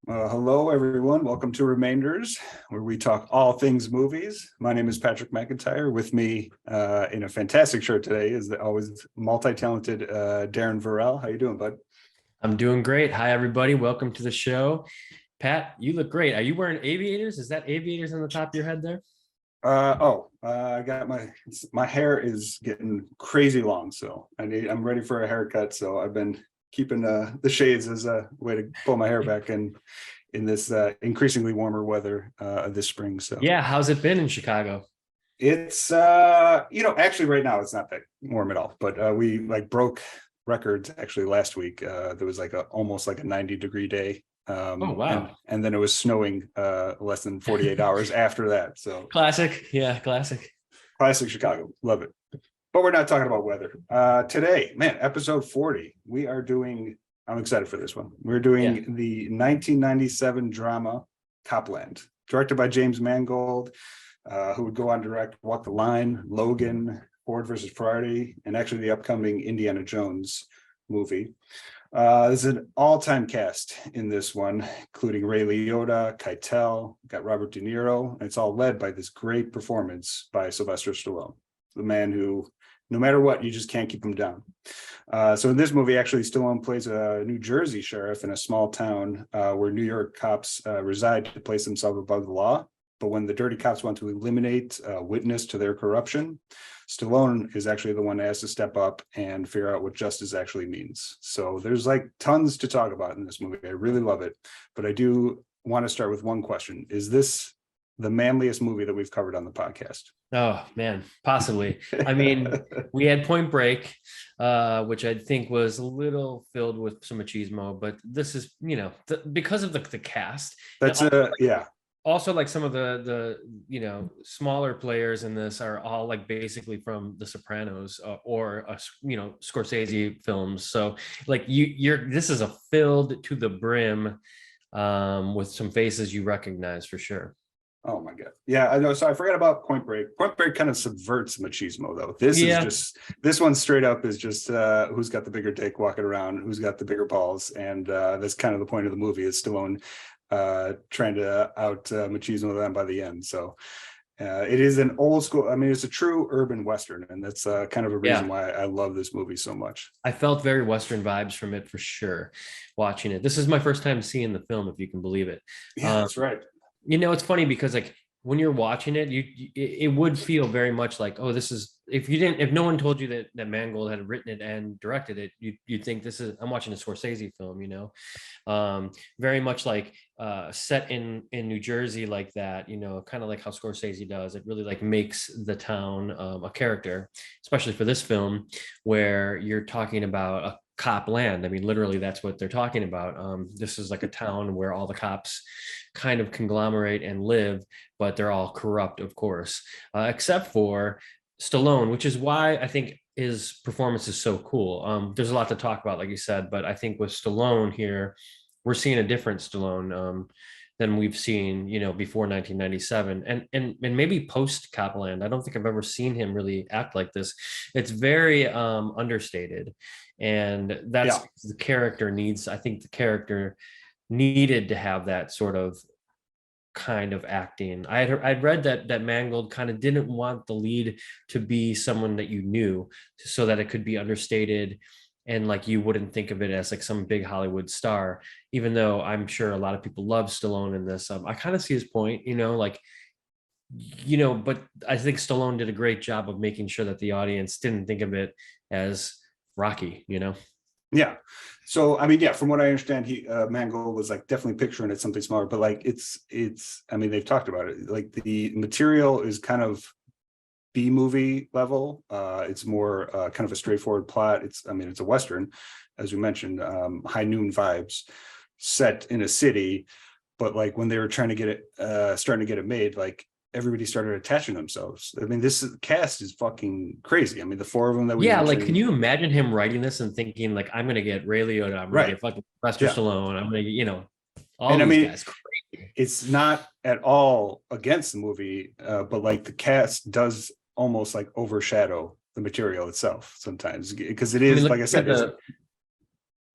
Hello, everyone. Welcome to Remainders, where we talk all things movies. My name is Patrick McIntyre. With me in a fantastic shirt today is the always multi-talented Darren Varel. How you doing, bud? I'm doing great. Hi, everybody. Welcome to the show. Pat, you look great. Are you wearing aviators? Is that aviators on the top of your head there? I got my hair is getting crazy long, so I'm ready for a haircut. So I've been keeping the shades as a way to pull my hair back in this increasingly warmer weather this spring. So Yeah, how's it been in Chicago? it's actually right now it's not that warm at all, but we like broke records actually last week. There was like almost like a 90-degree day. Oh, wow. And then it was snowing less than 48 hours after that. So Classic. Yeah, classic. classic Chicago. Love it. But we're not talking about weather. Today, man, episode 40. I'm excited for this one. We're doing the 1997 drama Copland, directed by James Mangold, who would go on to direct Walk the Line, Logan, Ford versus Ferrari, and actually the upcoming Indiana Jones movie. There's an all-time cast in this one, including Ray Liotta, Keitel, got Robert De Niro, and it's all led by this great performance by Sylvester Stallone, the man who, no matter what, you just can't keep him down. So in this movie, actually, Stallone plays a New Jersey sheriff in a small town where New York cops reside to place themselves above the law. But when the dirty cops want to eliminate a witness to their corruption, Stallone is actually the one that has to step up and figure out what justice actually means. So there's like tons to talk about in this movie. I really love it. But I do want to start with one question. Is this the manliest movie that we've covered on the podcast? Oh, man, possibly. I mean, we had Point Break, which I think was a little filled with some machismo, but this is, because of the cast. That's yeah. Also, like some of the smaller players in this are all like basically from The Sopranos or Scorsese films. So like this is a filled to the brim with some faces you recognize for sure. Oh my God. Yeah, I know. So I forgot about Point Break. Point Break kind of subverts machismo though. This one straight up is just who's got the bigger dick walking around, who's got the bigger balls. And that's kind of the point of the movie is Stallone trying to out machismo them by the end. So it is an old school. I mean, it's a true urban Western, and that's kind of a reason why I love this movie so much. I felt very Western vibes from it for sure. Watching it, this is my first time seeing the film, if you can believe it. Yeah, that's right. It's funny because like when you're watching it, it would feel very much like, oh, this is if no one told you that Mangold had written it and directed it, you'd think I'm watching a Scorsese film, very much like set in New Jersey like that, kind of like how Scorsese does. It really like makes the town a character, especially for this film where you're talking about a cop land. I mean, literally, that's what they're talking about. This is like a town where all the cops kind of conglomerate and live, but they're all corrupt, of course, except for Stallone, which is why I think his performance is so cool. There's a lot to talk about, like you said, but I think with Stallone here, we're seeing a different Stallone than we've seen, before 1997 and maybe post Copland. I don't think I've ever seen him really act like this. It's very understated. And that's the character needs. I think the character needed to have that sort of kind of acting. I'd read that Mangold kind of didn't want the lead to be someone that you knew, so that it could be understated and like you wouldn't think of it as like some big Hollywood star, even though I'm sure a lot of people love Stallone in this. I kind of see his point, but I think Stallone did a great job of making sure that the audience didn't think of it as Rocky. Yeah. So I mean, yeah, from what I understand, Mangold was like definitely picturing it something smaller, but like it's I mean, they've talked about it. Like the material is kind of B movie level. It's more kind of a straightforward plot. It's a Western, as we mentioned, high noon vibes set in a city, but like when they were trying to get it starting to get it made, like everybody started attaching themselves. I mean, this cast is fucking crazy. I mean, the four of them that we like, can you imagine him writing this and thinking like, I'm gonna get Ray Liotta, I'm gonna get fucking Sylvester Stallone, I'm gonna get, all and these guys. Crazy. It's not at all against the movie, but like the cast does almost like overshadow the material itself sometimes, because it is, like I said,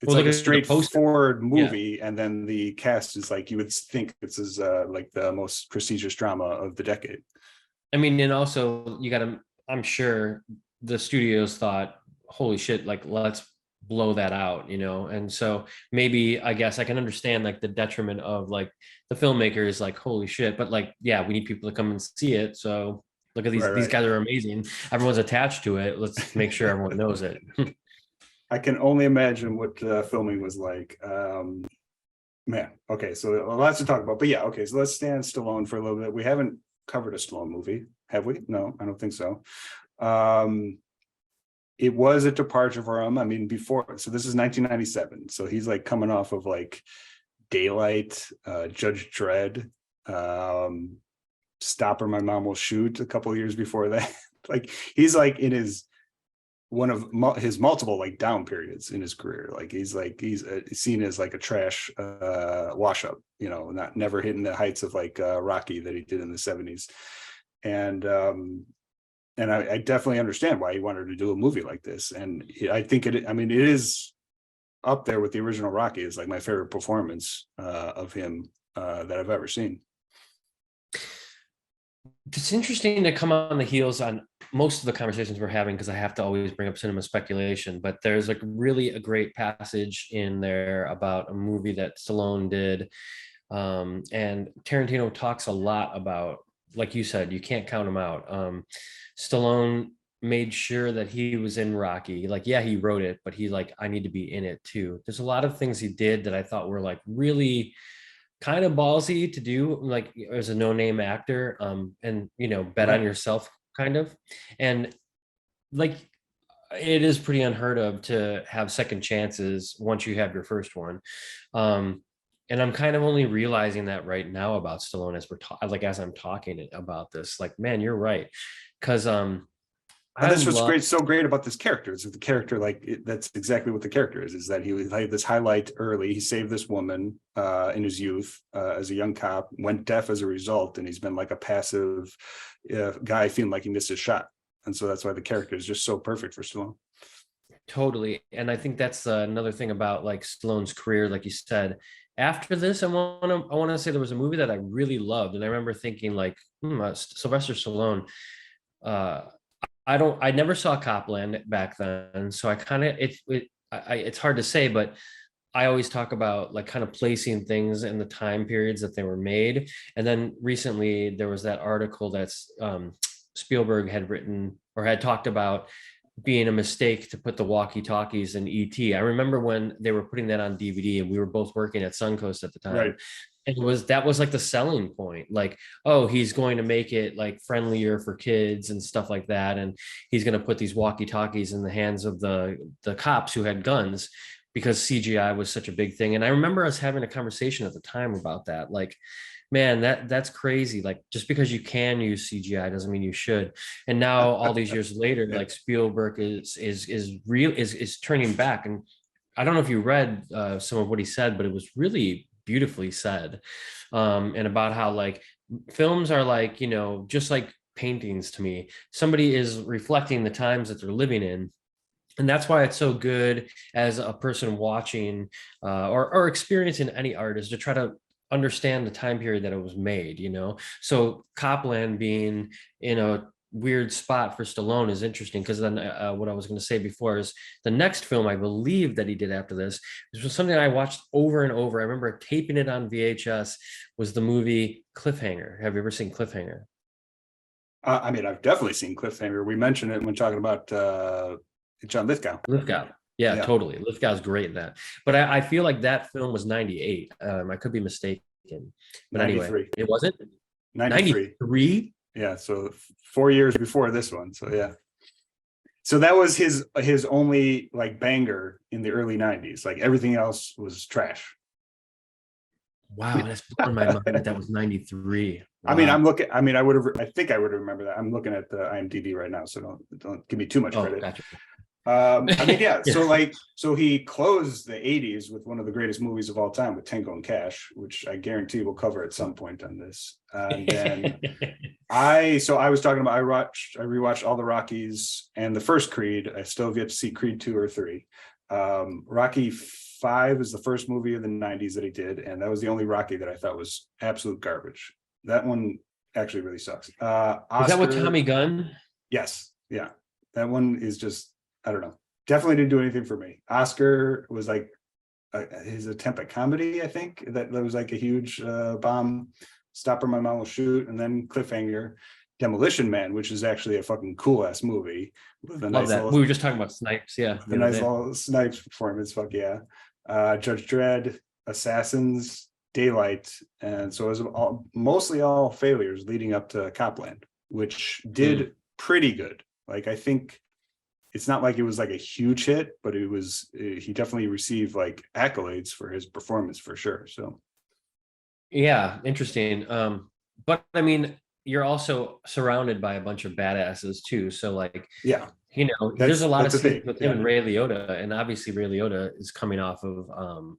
It's Well, like a look at the poster. straightforward movie, and then the cast is like, you would think this is like the most prestigious drama of the decade. I mean, and also you got to, I'm sure the studios thought, holy shit, like let's blow that out, you know? And so maybe, I guess I can understand like the detriment of like the filmmakers, like, holy shit, but like, yeah, we need people to come and see it. So look at these, Right, these right. guys are amazing. Everyone's attached to it. Let's make sure everyone knows it. I can only imagine what filming was like. Man, okay, so lots to talk about, but yeah, okay, so let's stay on Stallone for a little bit. We haven't covered a Stallone movie, have we? No, I don't think so. It was a departure for him. I mean, before, so this is 1997, so he's like coming off of like Daylight, Judge Dredd, Stop or My Mom Will Shoot a couple of years before that. Like he's like in his one of his multiple like down periods in his career. Like he's seen as like a trash wash up, you know, not never hitting the heights of like Rocky that he did in the 70s. And I definitely understand why he wanted to do a movie like this. And I think it is up there with the original Rocky. Is like my favorite performance of him that I've ever seen. It's interesting to come on the heels on most of the conversations we're having, because I have to always bring up cinema speculation, but there's like really a great passage in there about a movie that Stallone did. And Tarantino talks a lot about, like you said, you can't count him out. Stallone made sure that he was in Rocky. Like, yeah, he wrote it, but he's like, I need to be in it too. There's a lot of things he did that I thought were like really kind of ballsy to do, like as a no-name actor, and you know, bet on yourself kind of. And like it is pretty unheard of to have second chances once you have your first one. And I'm kind of only realizing that right now about Stallone as as I'm talking about this. Like, man, you're right. Because And this was great, so great about this character is that the character, that's exactly what the character is that he was like this highlight early. He saved this woman in his youth as a young cop, went deaf as a result, and he's been like a passive guy feeling like he missed his shot. And so that's why the character is just so perfect for Stallone. Totally. And I think that's another thing about like Stallone's career, like you said. After this, I want to say there was a movie that I really loved, and I remember thinking like, Sylvester Stallone. I never saw Copland back then, so I kind of it's hard to say, but I always talk about like kind of placing things in the time periods that they were made. And then recently there was that article that's Spielberg had written or had talked about being a mistake to put the walkie-talkies in ET. I remember when they were putting that on DVD, and we were both working at Suncoast at the time. Right. And that was like the selling point, like, oh, he's going to make it like friendlier for kids and stuff like that, and he's going to put these walkie-talkies in the hands of the cops who had guns, because CGI was such a big thing. And I remember us having a conversation at the time about that, like, man, that's crazy. Like, just because you can use CGI doesn't mean you should. And now all these years later, like Spielberg is turning back. And I don't know if you read some of what he said, but it was really beautifully said, and about how like films are like, you know, just like paintings to me. Somebody is reflecting the times that they're living in, and that's why it's so good as a person watching or experiencing any art, is to try to understand the time period that it was made, you know. So Copland being in a weird spot for Stallone is interesting, because then what I was going to say before is the next film I believe that he did after this was something I watched over and over. I remember taping it on VHS, was the movie Cliffhanger. Have you ever seen Cliffhanger? I mean, I've definitely seen Cliffhanger. We mentioned it when talking about John Lithgow. Yeah, totally. Lithgow's great in that. But I feel like that film was 98. I could be mistaken. But 93. Anyway, it wasn't? 93. Yeah, so 4 years before this one. So yeah. So that was his only like banger in the early 90s. Like everything else was trash. Wow, that's blowing my mind that was 93. Wow. I mean, I think I would remember that. I'm looking at the IMDb right now, so don't give me too much credit. Gotcha. I mean, yeah. So he closed the 80s with one of the greatest movies of all time, with Tango and Cash, which I guarantee we'll cover at some point on this. And then I was talking about, I rewatched all the Rockies and the first Creed. I still have yet to see Creed 2 or 3. Rocky 5 is the first movie of the 90s that he did, and that was the only Rocky that I thought was absolute garbage. That one actually really sucks. Oscar, Is that with Tommy Gunn? yes, yeah, that one is just, I don't know, definitely didn't do anything for me. Oscar was like his attempt at comedy, I think that was like a huge bomb. Stop or My Mom Will Shoot, and then Cliffhanger. Demolition Man, which is actually a fucking cool ass movie with a Love nice that. little, We were just talking about Snipes. Yeah. a nice little Snipes performance. Fuck yeah. Judge Dredd, Assassins, Daylight, and so it was mostly all failures leading up to Copland, which did pretty good. Like, I think it's not like it was like a huge hit, but it was, he definitely received like accolades for his performance for sure. So Yeah, interesting. But I mean, you're also surrounded by a bunch of badasses too. So like, yeah, there's a lot of that's the scenes thing. with him and Ray Liotta, and obviously Ray Liotta is coming off of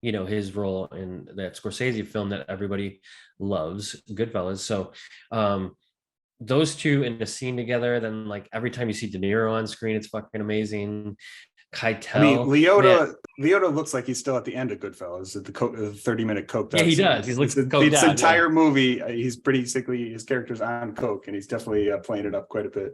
his role in that Scorsese film that everybody loves, Goodfellas. So those two in a scene together, then like every time you see De Niro on screen, it's fucking amazing. Keitel. I mean, man. Liotta looks like he's still at the end of Goodfellas at the 30-minute coke. Yeah, he does. He looks coked This out, entire movie, he's pretty sickly. His character's on coke, and he's definitely playing it up quite a bit.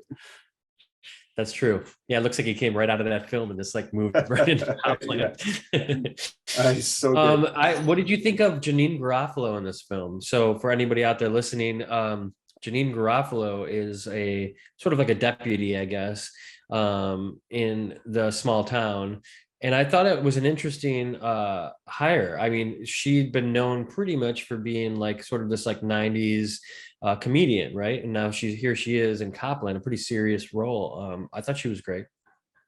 That's true. Yeah, it looks like he came right out of that film and just like moved right into Copland. He's so good. What did you think of Janine Garofalo in this film? So for anybody out there listening, Janine Garofalo is a sort of like a deputy, I guess, in the small town. And I thought it was an interesting hire. I mean, she'd been known pretty much for being like sort of this like 90s comedian, right? And now she is in Copland, a pretty serious role. I thought she was great.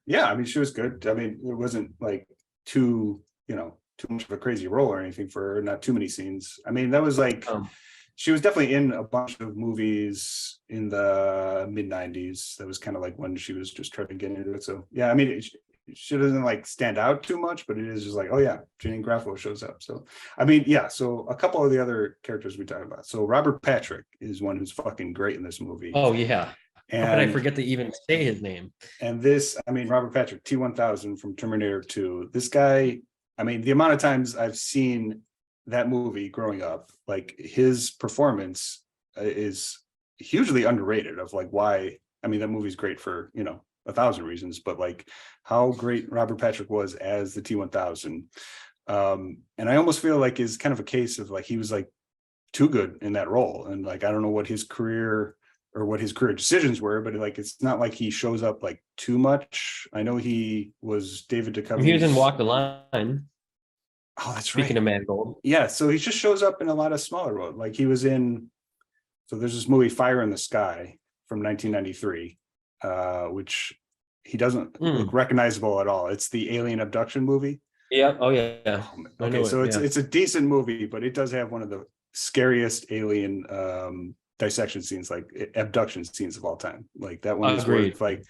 Yeah, I mean, she was good. I mean, it wasn't like too much of a crazy role or anything for her, not too many scenes. I mean, that was like, she was definitely in a bunch of movies in the mid 90s. That was kind of like when she was just trying to get into it. So yeah, I mean, she doesn't like stand out too much, but it is just like, oh yeah, Janine Garofalo shows up. So I mean, yeah. So a couple of the other characters we talked about. So Robert Patrick is one who's fucking great in this movie. Oh yeah. And, how could I forget to even say his name? And this, I mean, Robert Patrick, T-1000 from Terminator 2. This guy, I mean, the amount of times I've seen that movie growing up, like his performance is hugely underrated of like why, I mean, that movie's great for, 1,000 reasons, but like how great Robert Patrick was as the T-1000. And I almost feel like is kind of a case of like, he was like too good in that role. And like, I don't know what his career decisions were, but like, it's not like he shows up like too much. I know he was David Duchovny's. He was in Walk the Line. Oh, that's Speaking right. of Mangold. Yeah, so he just shows up in a lot of smaller roles. Like he was in, so there's this movie Fire in the Sky from 1993, which he doesn't look recognizable at all. It's the alien abduction movie. Yeah. Oh yeah. Okay, so it's a decent movie, but it does have one of the scariest alien dissection scenes, like abduction scenes of all time. Like that one is worth like.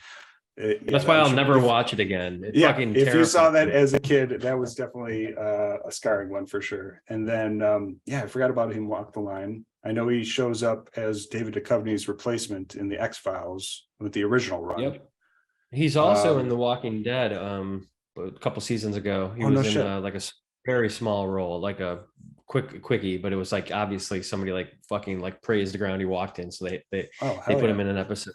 That's why I'll never watch it again. If you saw that as a kid, that was definitely a scarring one for sure. And then I forgot about him. Walk the Line. I know he shows up as David Duchovny's replacement in the X-Files with the original run. Yep. He's also in The Walking Dead a couple seasons ago. He was in like a very small role, like a quickie, but it was like obviously somebody like fucking like praised the ground he walked in, so they put him in an episode.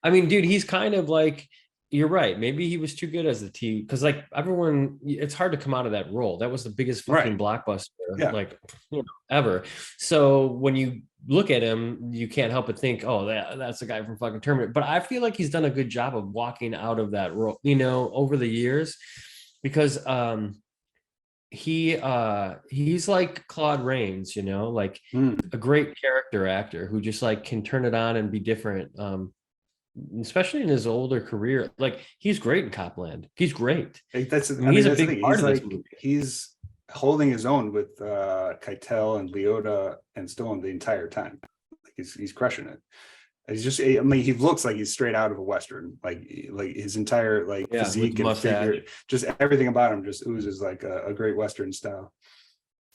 I mean, dude, he's kind of like, you're right. Maybe he was too good as the T, because like everyone, it's hard to come out of that role. That was the biggest fucking blockbuster, like ever. So when you look at him, you can't help but think, oh, that's the guy from fucking Terminator. But I feel like he's done a good job of walking out of that role, over the years, because he's like Claude Rains, like a great character actor who just like can turn it on and be different. Especially in his older career, like he's great in Copland. He's great. He's a big part of this movie. He's holding his own with Keitel and Liotta and Stallone the entire time. Like he's crushing it. He's just, I mean, he looks like he's straight out of a Western, like his entire physique and figure, just everything about him just oozes like a great Western style.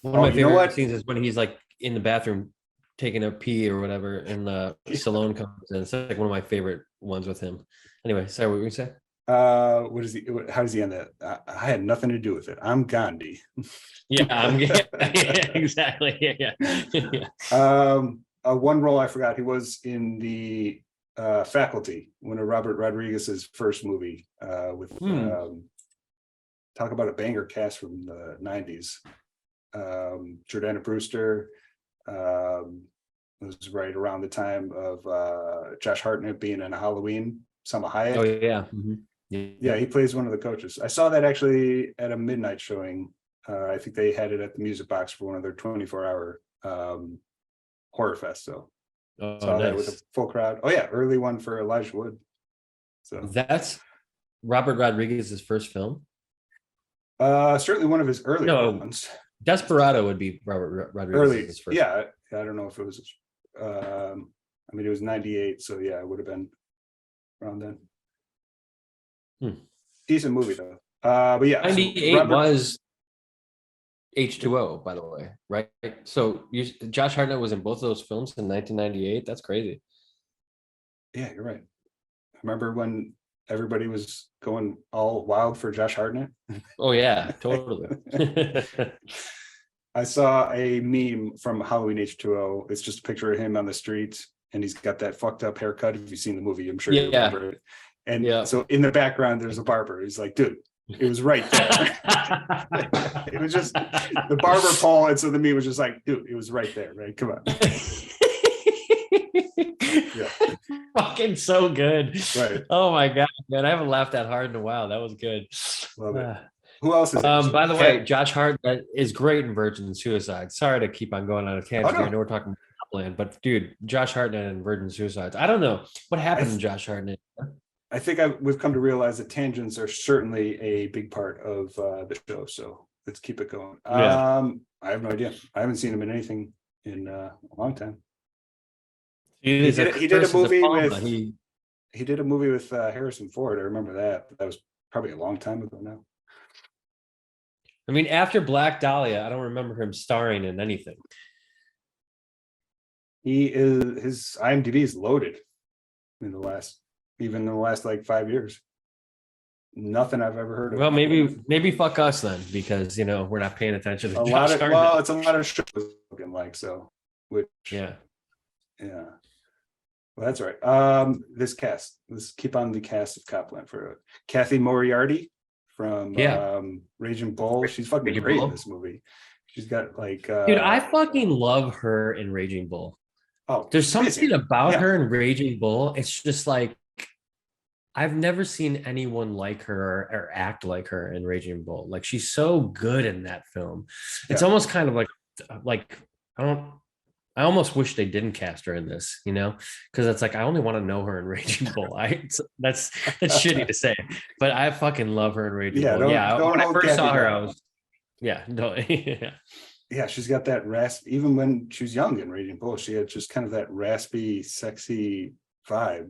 One of my favorite scenes is when he's like in the bathroom taking a pee or whatever, and Stallone comes in. It's like one of my favorite ones with him. Anyway, sorry, what were you say? What is he? How does he end that? I had nothing to do with it. I'm Gandhi. Yeah, exactly. Yeah. One role I forgot. He was in the Faculty, one of Robert Rodriguez's first movie. With talk about a banger cast from the '90s. Jordana Brewster. Was right around the time of Josh Hartnett being in Halloween. Salma Hayek. Oh yeah. Yeah, he plays one of the coaches. I saw that actually at a midnight showing. I think they had it at the Music Box for one of their 24-hour horror fest. So saw that with a full crowd. Oh yeah, early one for Elijah Wood. So that's Robert Rodriguez's first film. Certainly one of his early ones. Desperado would be Robert Rodriguez's first. Yeah, I don't know if it was. I mean, it was '98, so yeah, it would have been around then. Decent movie though. But yeah, '98 was H2O, by the way, right? So Josh Hartnett was in both of those films in 1998. That's crazy. Yeah, you're right. Remember when everybody was going all wild for Josh Hartnett? Oh yeah, totally. I saw a meme from Halloween H2O. It's just a picture of him on the street, and he's got that fucked up haircut. If you've seen the movie, I'm sure you remember it. And so in the background, there's a barber. He's like, dude, it was right there. It was just the barber pole. And so the meme was just like, dude, it was right there, right? Come on. Yeah. Fucking so good. Right. Oh my God, man. I haven't laughed that hard in a while. That was good. Love it. Who else is by the way, Josh Hartnett is great in Virgin Suicides. Sorry to keep on going on a tangent here. I know we're talking Land, but dude, Josh Hartnett and Virgin Suicides. I don't know what happened to Josh Hartnett. I think we've come to realize that tangents are certainly a big part of the show. So let's keep it going. I have no idea. I haven't seen him in anything in a long time. He did a movie with Harrison Ford. I remember that, but that was probably a long time ago now. I mean, after Black Dahlia, I don't remember him starring in anything. His IMDb is loaded in the last like 5 years. Nothing I've ever heard of. Well, maybe fuck us then, because we're not paying attention to Josh Hartnett. Well, it's a lot of shows looking like so. Yeah. Well, that's right. This cast. Let's keep on the cast of Copland for Kathy Moriarty from Raging Bull. She's fucking great in this movie. She's got like dude, I fucking love her in Raging Bull. Oh, there's something about her in Raging Bull. It's just like I've never seen anyone like her or act like her in Raging Bull. Like she's so good in that film. It's almost kind of like I almost wish they didn't cast her in this, because it's like I only want to know her in Raging Bull. That's shitty to say, but I fucking love her in Raging Bull. When I first saw her, I was yeah, she's got that rasp. Even when she was young in Raging Bull, she had just kind of that raspy, sexy vibe.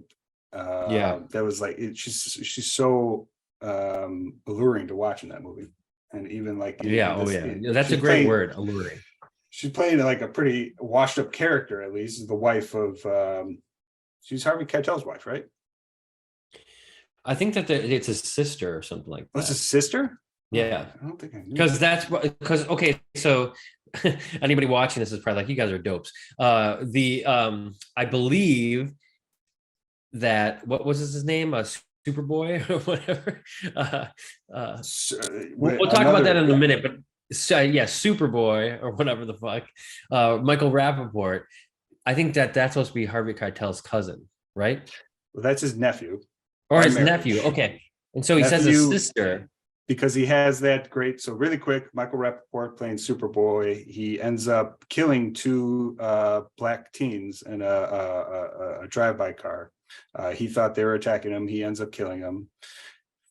That was like she's so alluring to watch in that movie, and even like that's a great word, alluring. She's playing like a pretty washed up character, at least, is the wife of she's Harvey Keitel's wife, right? I think that it's a sister or something like that. What's a sister? Yeah, I don't think I knew. Because okay, so anybody watching this is probably like, you guys are dopes. I believe that what was his name? Superboy or whatever. We'll talk about that in a minute, but Superboy or whatever the fuck. Michael Rappaport. I think that's supposed to be Harvey Keitel's cousin, right? Well, that's his nephew. Or his nephew. Okay. And so he says his sister. Because he has that great, so really quick, Michael Rappaport playing Superboy, he ends up killing two black teens in a drive-by car. He thought they were attacking him. He ends up killing them.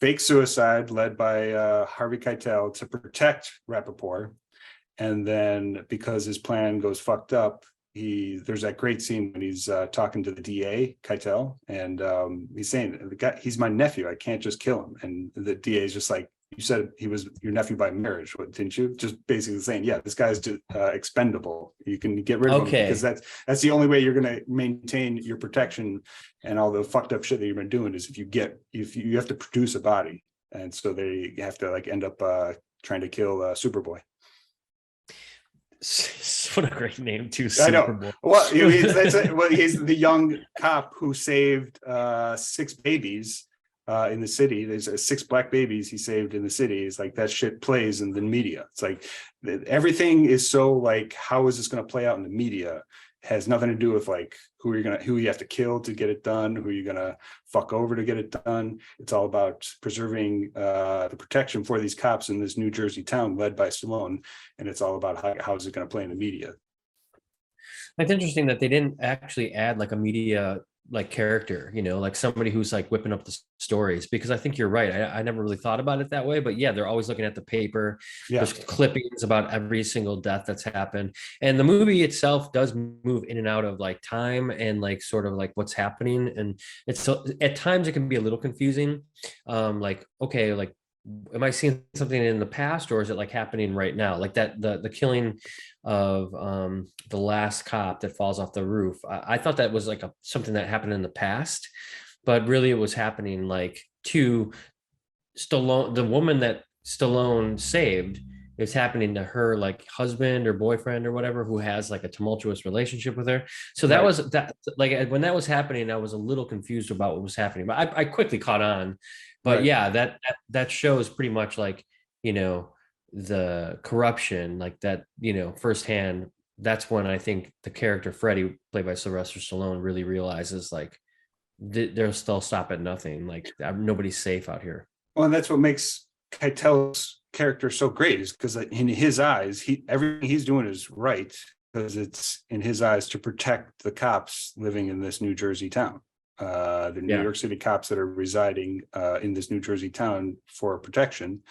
Fake suicide led by Harvey Keitel to protect Rappaport. And then because his plan goes fucked up, there's that great scene when he's talking to the DA, Keitel, and he's saying, he's my nephew. I can't just kill him. And the DA is just like, you said he was your nephew by marriage, what, didn't you? Just basically saying, yeah, this guy's expendable. You can get rid of him because that's the only way you're going to maintain your protection and all the fucked up shit that you've been doing is if you have to produce a body, and so they have to like end up trying to kill Superboy. What a great name too. I know. Well, he's the young cop who saved 6 babies in the city. There's 6 black babies he saved in the city. It's like that shit plays in the media. It's like everything is so like, how is this going to play out in the media? Has nothing to do with like who you have to kill to get it done, who you're gonna fuck over to get it done. It's all about preserving the protection for these cops in this New Jersey town led by Stallone, and it's all about how is it going to play in the media. It's interesting that they didn't actually add like a media like character, you know, like somebody who's like whipping up the stories, because I think you're right. I never really thought about it that way, but yeah, they're always looking at the paper. Yeah. There's clippings about every single death that's happened. And the movie itself does move in and out of like time and like sort of like what's happening. And it's so at times it can be a little confusing. Like, okay, like, am I seeing something in the past or is it like happening right now? Like that, the killing of the last cop that falls off the roof. I thought that was like something that happened in the past, but really it was happening like to Stallone, the woman that Stallone saved. It's happening to her like husband or boyfriend or whatever, who has like a tumultuous relationship with her. So that was that, like when that was happening, I was a little confused about what was happening, but I quickly caught on. But yeah, that shows pretty much like, you know, the corruption, like that, you know, firsthand. That's when I think the character Freddy, played by Sylvester Stallone, really realizes like they'll still stop at nothing. Like nobody's safe out here. Well, and that's what makes Keitel's character so great, is because in his eyes, everything he's doing is right, because it's in his eyes to protect the cops living in this New Jersey town. The New York City cops that are residing in this New Jersey town for protection.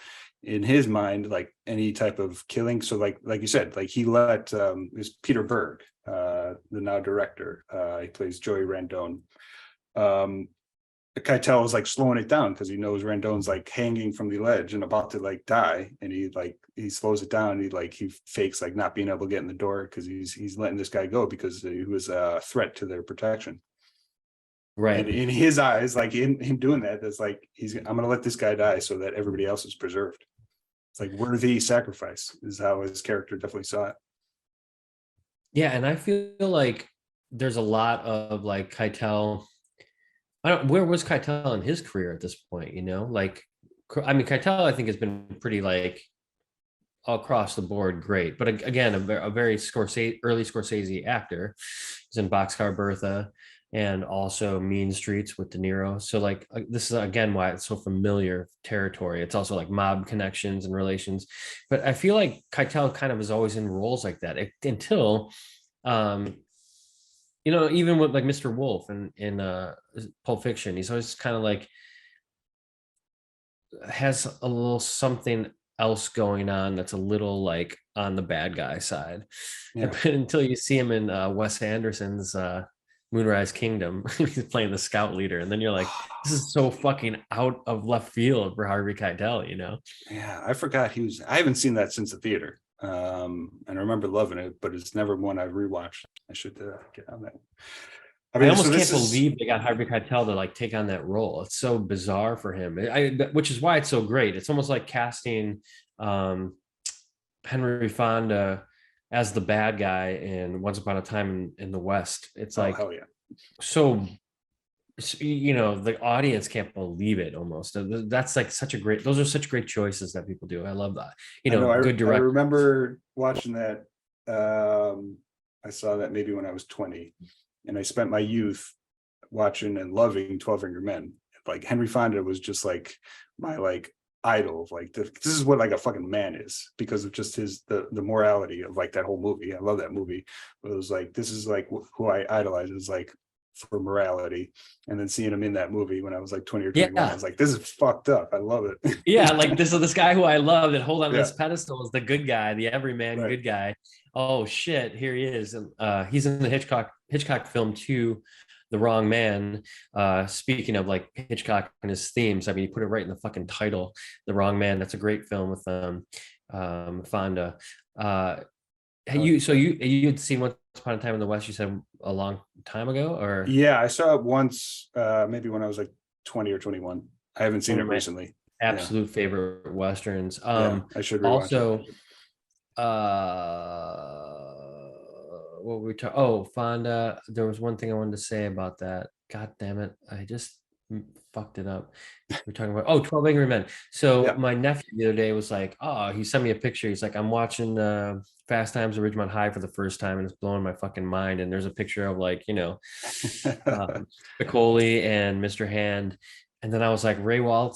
In his mind, like any type of killing. So like you said, like he let is Peter Berg, the now director, he plays Joey Randone. Keitel is like slowing it down because he knows Randone's like hanging from the ledge and about to like die, and he slows it down. He fakes like not being able to get in the door because he's letting this guy go because he was a threat to their protection. Right. And in his eyes, like him doing that, that's like I'm gonna let this guy die so that everybody else is preserved. It's like worthy sacrifice is how his character definitely saw it. Yeah, and I feel like there's a lot of like Keitel. Where was Keitel in his career at this point? You know, like, I mean, Keitel, I think has been pretty like across the board great, but again, a very early Scorsese actor. He's in Boxcar Bertha and also Mean Streets with De Niro. So like this is again why it's so familiar territory. It's also like mob connections and relations, but I feel like Keitel kind of is always in roles like that until you know, even with like Mr. Wolf in Pulp Fiction, he's always kind of like has a little something else going on that's a little like on the bad guy side. Yeah. Until you see him in Wes Anderson's Moonrise Kingdom, he's playing the scout leader, and then you're like, this is so fucking out of left field for Harvey Keitel, you know? Yeah, I forgot I haven't seen that since the theater. And I remember loving it, but it's never one I've rewatched. I should get on that. I mean, I almost can't believe they got Harvey Keitel to like take on that role. It's so bizarre for him, which is why it's so great. It's almost like casting Henry Fonda as the bad guy in Once Upon a Time in the West. It's like, hell yeah. So, you know, the audience can't believe it almost. That's like those are such great choices that people do. I love that. You know, good director. I remember watching that. I saw that maybe when I was 20, and I spent my youth watching and loving 12 Angry Men. Like Henry Fonda was just like my like idol. Like this is what like a fucking man is, because of just the morality of like that whole movie. I love that movie. It was like, this is like who I idolize, is like for morality. And then seeing him in that movie when I was like 20 or 21, I was like, this is fucked up. I love it. Yeah, like this guy who I love that hold on this pedestal is the good guy, the everyman good guy. Oh shit, here he is. And he's in the Hitchcock film too. The Wrong Man. Speaking of like Hitchcock and his themes, I mean, you put it right in the fucking title, The Wrong Man. That's a great film with Fonda. You had seen Once Upon a Time in the West, you said a long time ago, or Yeah, I saw it once, maybe when I was like 20 or 21. I haven't seen One it of my recently. absolute favorite westerns. Yeah, I should rewatch Also, it. what were we talking? Oh, Fonda. There was one thing I wanted to say about that. God damn it! I just fucked it up. We're talking about 12 Angry Men. So Yeah. my nephew the other day was like, "Oh," he sent me a picture. He's like, "I'm watching Fast Times at Ridgemont High for the first time, and it's blowing my fucking mind." And there's a picture of like, Spicoli and Mr. Hand. And then I was like, Ray I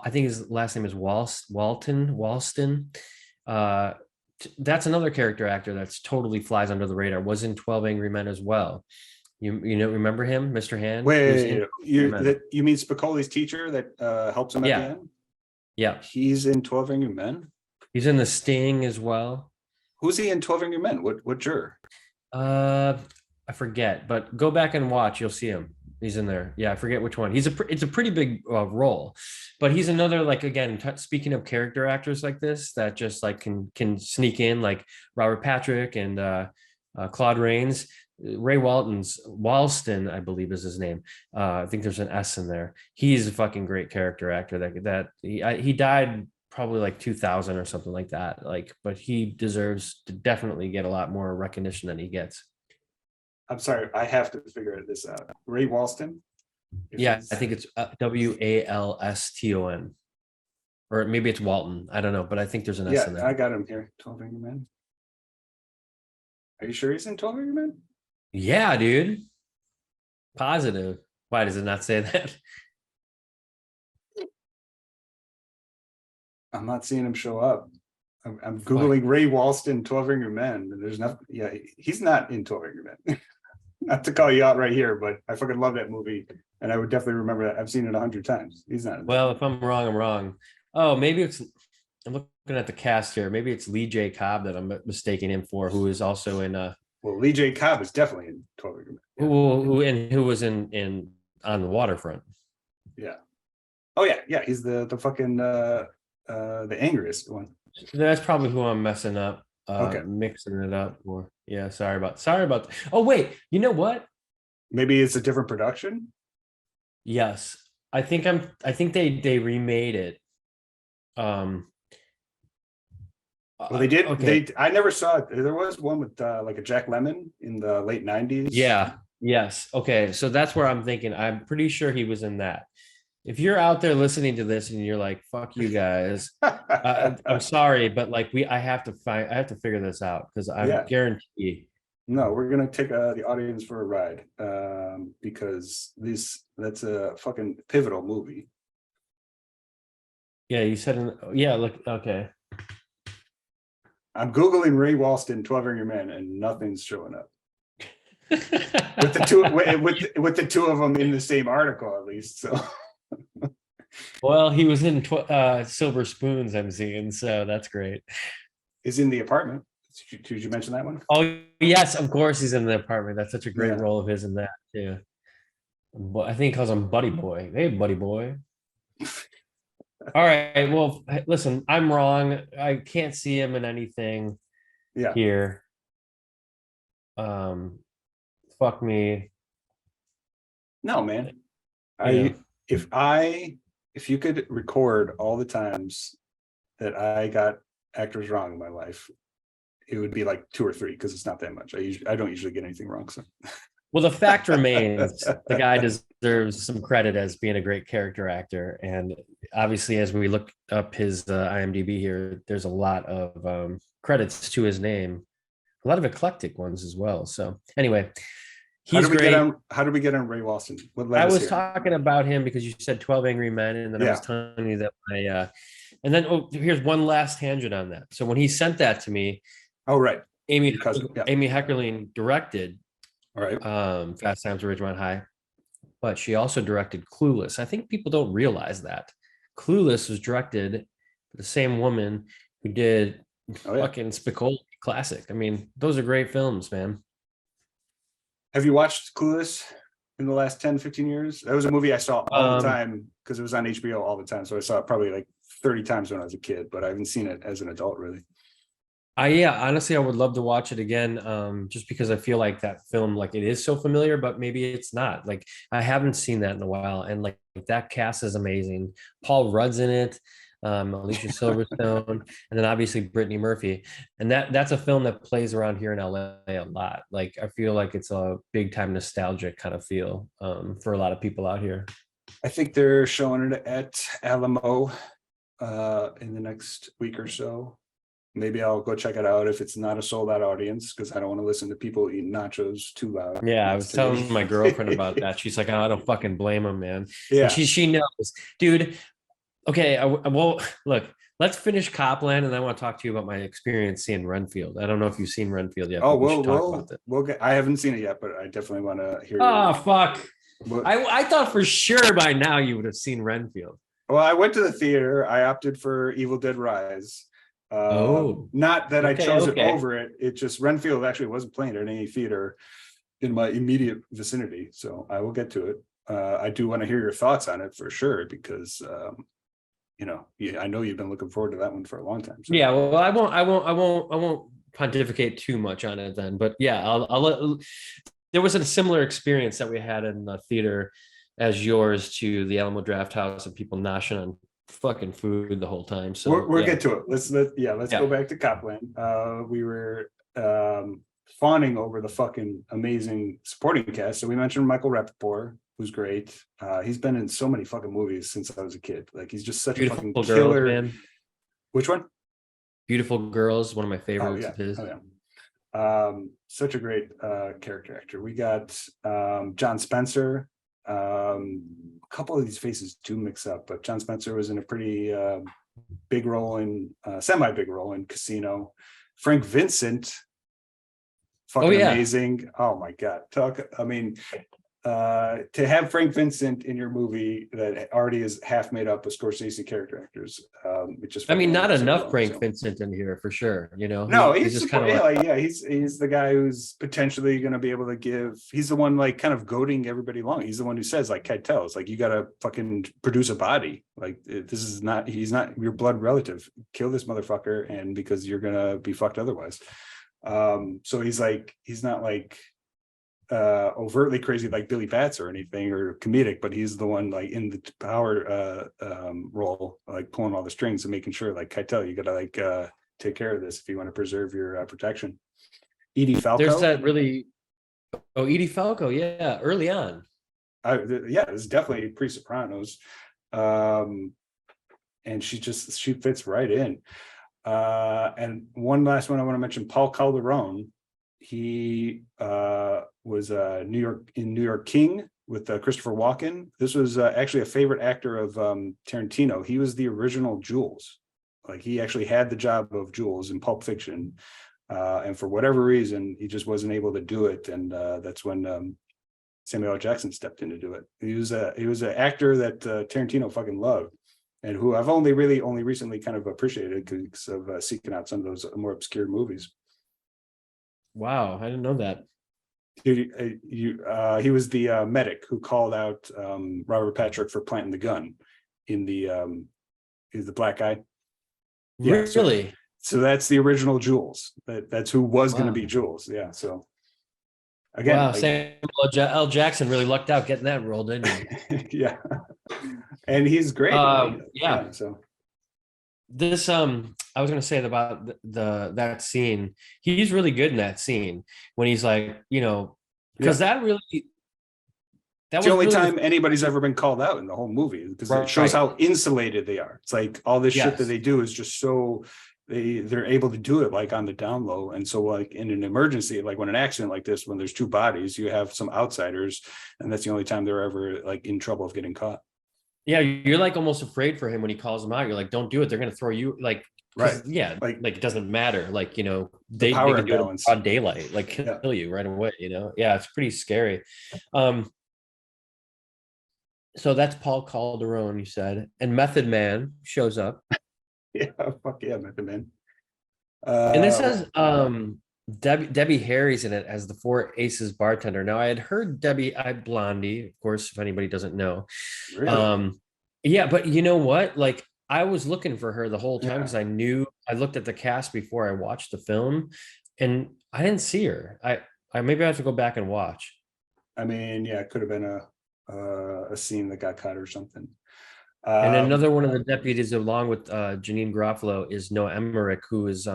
think his last name is Walston. Uh, that's another character actor that's totally flies under the radar. Was in 12 Angry Men as well. Remember him, Mr. Hand? He was in Wait, you mean Spicoli's teacher that helps him at the Yeah, end? yeah. He's in 12 Angry Men? He's in The Sting as well. Who's he in 12 Angry Men? What juror? I forget, but go back and watch. You'll see him. He's in there. Yeah, I forget which one. It's a pretty big role, but he's another, like, again, speaking of character actors like this that just like can sneak in, like Robert Patrick and Claude Rains. Walston, I believe is his name. I think there's an S in there. He's a fucking great character actor. That he died probably like 2000 or something like that. Like, but he deserves to definitely get a lot more recognition than he gets. I'm sorry, I have to figure this out. Ray Walston? Yeah, I think it's Walston, or maybe it's Walton. I don't know, but I think there's an S in Yeah, there. I got him here. 12 Angry Men. Are you sure he's in 12 Angry Men? Yeah, dude. Positive. Why does it not say that? I'm not seeing him show up. I'm Googling Ray Walston, 12 Angry Men, and there's nothing. Yeah, he's not in 12 Angry Men. Not to call you out right here, but I fucking love that movie, and I would definitely remember that. I've seen it 100 times. He's not. Well, if I'm wrong, I'm wrong. Oh, maybe I'm looking at the cast here. Maybe it's Lee J. Cobb that I'm mistaking him for, who is also in Well, Lee J. Cobb is definitely in 12 Angry Men. who was in On the Waterfront. Yeah. Oh yeah. He's the fucking the angriest one. That's probably who I'm messing up. Okay. Mixing it up. Or yeah, sorry about. Oh wait, you know what? Maybe it's a different production. Yes, I think they remade it. Well, they did. Okay. I never saw it. There was one with like a Jack Lemmon in the late 90s. Yeah. Yes. Okay. So that's where I'm thinking. I'm pretty sure he was in that. If you're out there listening to this and you're like, "Fuck you guys," I'm sorry, but like I have to figure this out because I guarantee. No, we're gonna take the audience for a ride because that's a fucking pivotal movie. Yeah, you said. Yeah. Look. Okay. I'm Googling Ray Walston, 12 Angry Men, and nothing's showing up. With the two of them in the same article, at least. So. Well, he was in Silver Spoons, I'm seeing, so that's great. Is in The Apartment. Did you mention that one? Oh yes, of course he's in The Apartment. That's such a great role of his in that too. But I think he calls him Buddy Boy. Hey, Buddy Boy. All right. Well, listen, I'm wrong. I can't see him in anything here. Fuck me. No, man. If you could record all the times that I got actors wrong in my life, it would be like 2 or 3 because it's not that much. I don't usually get anything wrong. So. Well, the fact remains the guy deserves some credit as being a great character actor. And obviously, as we look up his IMDb here, there's a lot of credits to his name, a lot of eclectic ones as well. So anyway, he's great. How did we get on Ray Walston? I was talking about him because you said 12 Angry Men, and then I was telling you that and then here's one last tangent on that. So when he sent that to me, Amy Heckerling directed Fast Times at Ridgemont High, but she also directed Clueless. I think people don't realize that Clueless was directed by the same woman who did fucking Spicoli classic. I mean, those are great films, man. Have you watched Clueless? in the last 10, 15 years. That was a movie I saw all the Um, time because it was on HBO all the time. So I saw it probably like 30 times when I was a kid, but I haven't seen it as an adult really. yeah, honestly, I would love to watch it again. Just because I feel like that film, like it is so familiar, but maybe it's not. Like I haven't seen that in a while, and like that cast is amazing. Paul Rudd's in it, Alicia Silverstone, and then obviously Brittany Murphy. And that's a film that plays around here in LA a lot. Like I feel like it's a big time nostalgic kind of feel for a lot of people out here. I think they're showing it at Alamo in the next week or so. Maybe I'll go check it out if it's not a sold out audience, because I don't want to listen to people eating nachos too loud. Yeah, I next was to me. telling my girlfriend about that. She's like, oh, I don't fucking blame him, man. Yeah. And she knows, dude. Okay, well, look, let's finish Copland, and I want to talk to you about my experience seeing Renfield. I don't know if you've seen Renfield yet. Oh, But we should talk about that. we'll get. I haven't seen it yet, but I definitely want to hear. Oh fuck! What, I thought for sure by now you would have seen Renfield. well, I went to the theater. I opted for Evil Dead Rise. Not that I chose it over it. It just Renfield actually wasn't playing at any theater in my immediate vicinity. So I will get to it. I do want to hear your thoughts on it for sure, because I know you've been looking forward to that one for a long time. So. Yeah, well, I won't pontificate too much on it then. But yeah, I'll there was a similar experience that we had in the theater as yours to the Alamo Draft House and people noshing on fucking food the whole time. So we'll get to it. Let's go back to Copland. We were fawning over the fucking amazing supporting cast. So we mentioned Michael Rappaport, who's great. He's been in so many fucking movies since I was a kid. Like he's just such Beautiful a fucking Girls, killer. man. Which one? Beautiful Girls, one of my favorites of his. Such a great character actor. We got John Spencer. A couple of these faces do mix up, but John Spencer was in a pretty big role in semi-big role in Casino. Frank Vincent, fucking amazing. Oh my god, to have Frank Vincent in your movie that already is half made up of Scorsese character actors, it just not enough Frank Vincent in here for sure. No, he's just kind of he's the guy who's potentially going to be able to give. He's the one like kind of goading everybody along. He's the one who says like Keitel, it's like you got to fucking produce a body. Like this is not. He's not your blood relative. Kill this motherfucker, and because you're gonna be fucked otherwise. So he's not like overtly crazy like Billy Bats or anything or comedic, but he's the one like in the power role, like pulling all the strings and making sure like Keitel, you gotta like take care of this if you want to preserve your protection. Edie Falco. There's that really Edie Falco, yeah, early on. It's definitely pre-Sopranos. And she fits right in. And one last one I want to mention, Paul Calderone. He was New York King with Christopher Walken. This was actually a favorite actor of Tarantino. He was the original Jules. Like he actually had the job of Jules in Pulp Fiction, and for whatever reason, he just wasn't able to do it. And that's when Samuel L. Jackson stepped in to do it. He was an actor that Tarantino fucking loved, and who I've only recently kind of appreciated because of seeking out some of those more obscure movies. Wow, I didn't know that. He was the medic who called out Robert Patrick for planting the gun in he's the black guy. Yeah, really? So that's the original Jules. That's who was going to be Jules. Yeah. So again, wow, Samuel L. Jackson really lucked out getting that role, didn't he? Yeah, and he's great. Yeah. So this I was gonna say about that scene. He's really good in that scene when he's like, because that was the only time anybody's ever been called out in the whole movie, because it shows how insulated they are. It's like all this shit that they do is just so they're able to do it like on the down low. And so like in an emergency, like when an accident like this, when there's two bodies, you have some outsiders, and that's the only time they're ever like in trouble of getting caught. Yeah, you're like almost afraid for him when he calls them out. You're like, don't do it. They're gonna throw you like right. Yeah, like it doesn't matter. Like, they power can do it in broad daylight, like Yeah. kill you right away, Yeah, it's pretty scary. So that's Paul Calderone, you said, and Method Man shows up. Yeah, fuck yeah, Method Man. And this has Debbie Harry's in it as the Four Aces bartender. Now I had heard Blondie, of course, if anybody doesn't know. Really? Um, yeah, but you know what? Like I was looking for her the whole time Yeah. because I looked at the cast before I watched the film, and I didn't see her. I maybe I have to go back and watch. I mean, yeah, it could have been a scene that got cut or something. And Um, another one of the deputies, along with Janine Garofalo, is Noah Emmerich, who is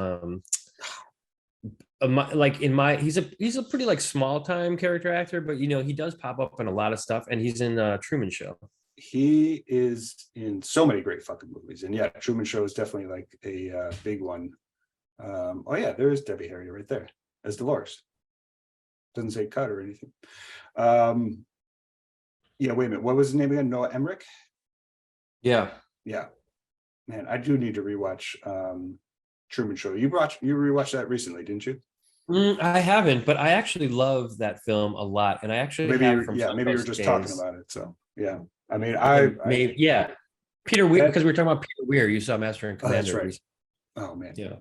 like in my he's a pretty like small time character actor, but you know he does pop up in a lot of stuff, and he's in Truman Show. he is in so many great fucking movies, and yeah, Truman Show is definitely like a big one. Oh yeah, there is Debbie Harry right there as Dolores. Doesn't say cut or anything. Um, yeah, wait a minute. What was his name again? Noah Emmerich? Yeah. Yeah. Man, I do need to rewatch Truman Show. You rewatched that recently, didn't you? I haven't, but I actually love that film a lot, and I actually Maybe have from maybe you were Suncoast just talking days. about it. So yeah. I mean, And I maybe yeah, Peter Weir, that, because we were talking about Peter Weir. You saw Master and oh, that's Commander. right. Oh man. Yeah,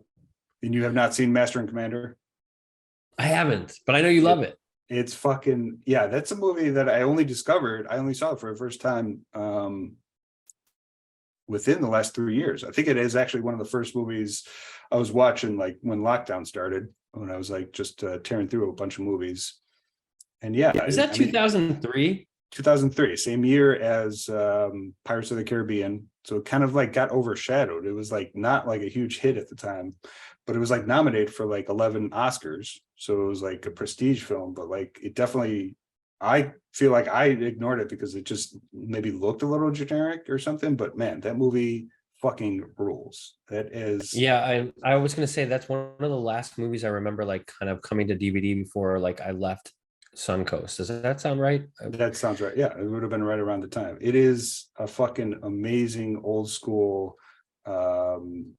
And you have not seen Master and Commander? I haven't, but I know you love it. It's fucking yeah, that's a movie that I only saw it for the first time within the last 3 years. I think it is actually one of the first movies I was watching like when lockdown started, when I was like just tearing through a bunch of movies. And yeah, Is that 2003? 2003, same year as Pirates of the Caribbean. So it kind of like got overshadowed. It was like not like a huge hit at the time, but it was like nominated for like 11 Oscars. So it was like a prestige film, but like it definitely, I feel like I ignored it because it just maybe looked a little generic or something. But man, that movie fucking rules. That is, Yeah, I was gonna say that's one of the last movies I remember like kind of coming to DVD before like I left Suncoast. Does that sound right? that sounds right. Yeah, it would have been right around the time. It is a fucking amazing old school um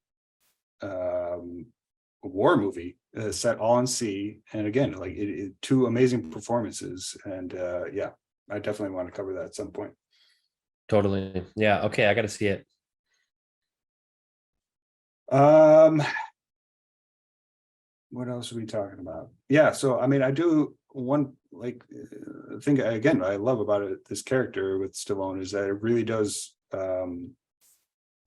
war movie set all in sea, and again like two amazing performances, and yeah, I definitely want to cover that at some point. Totally. Yeah. Okay, I got to see it. um what else are we talking about? Yeah, so I mean, I do one like thing again I love about it, this character with Stallone, is that it really does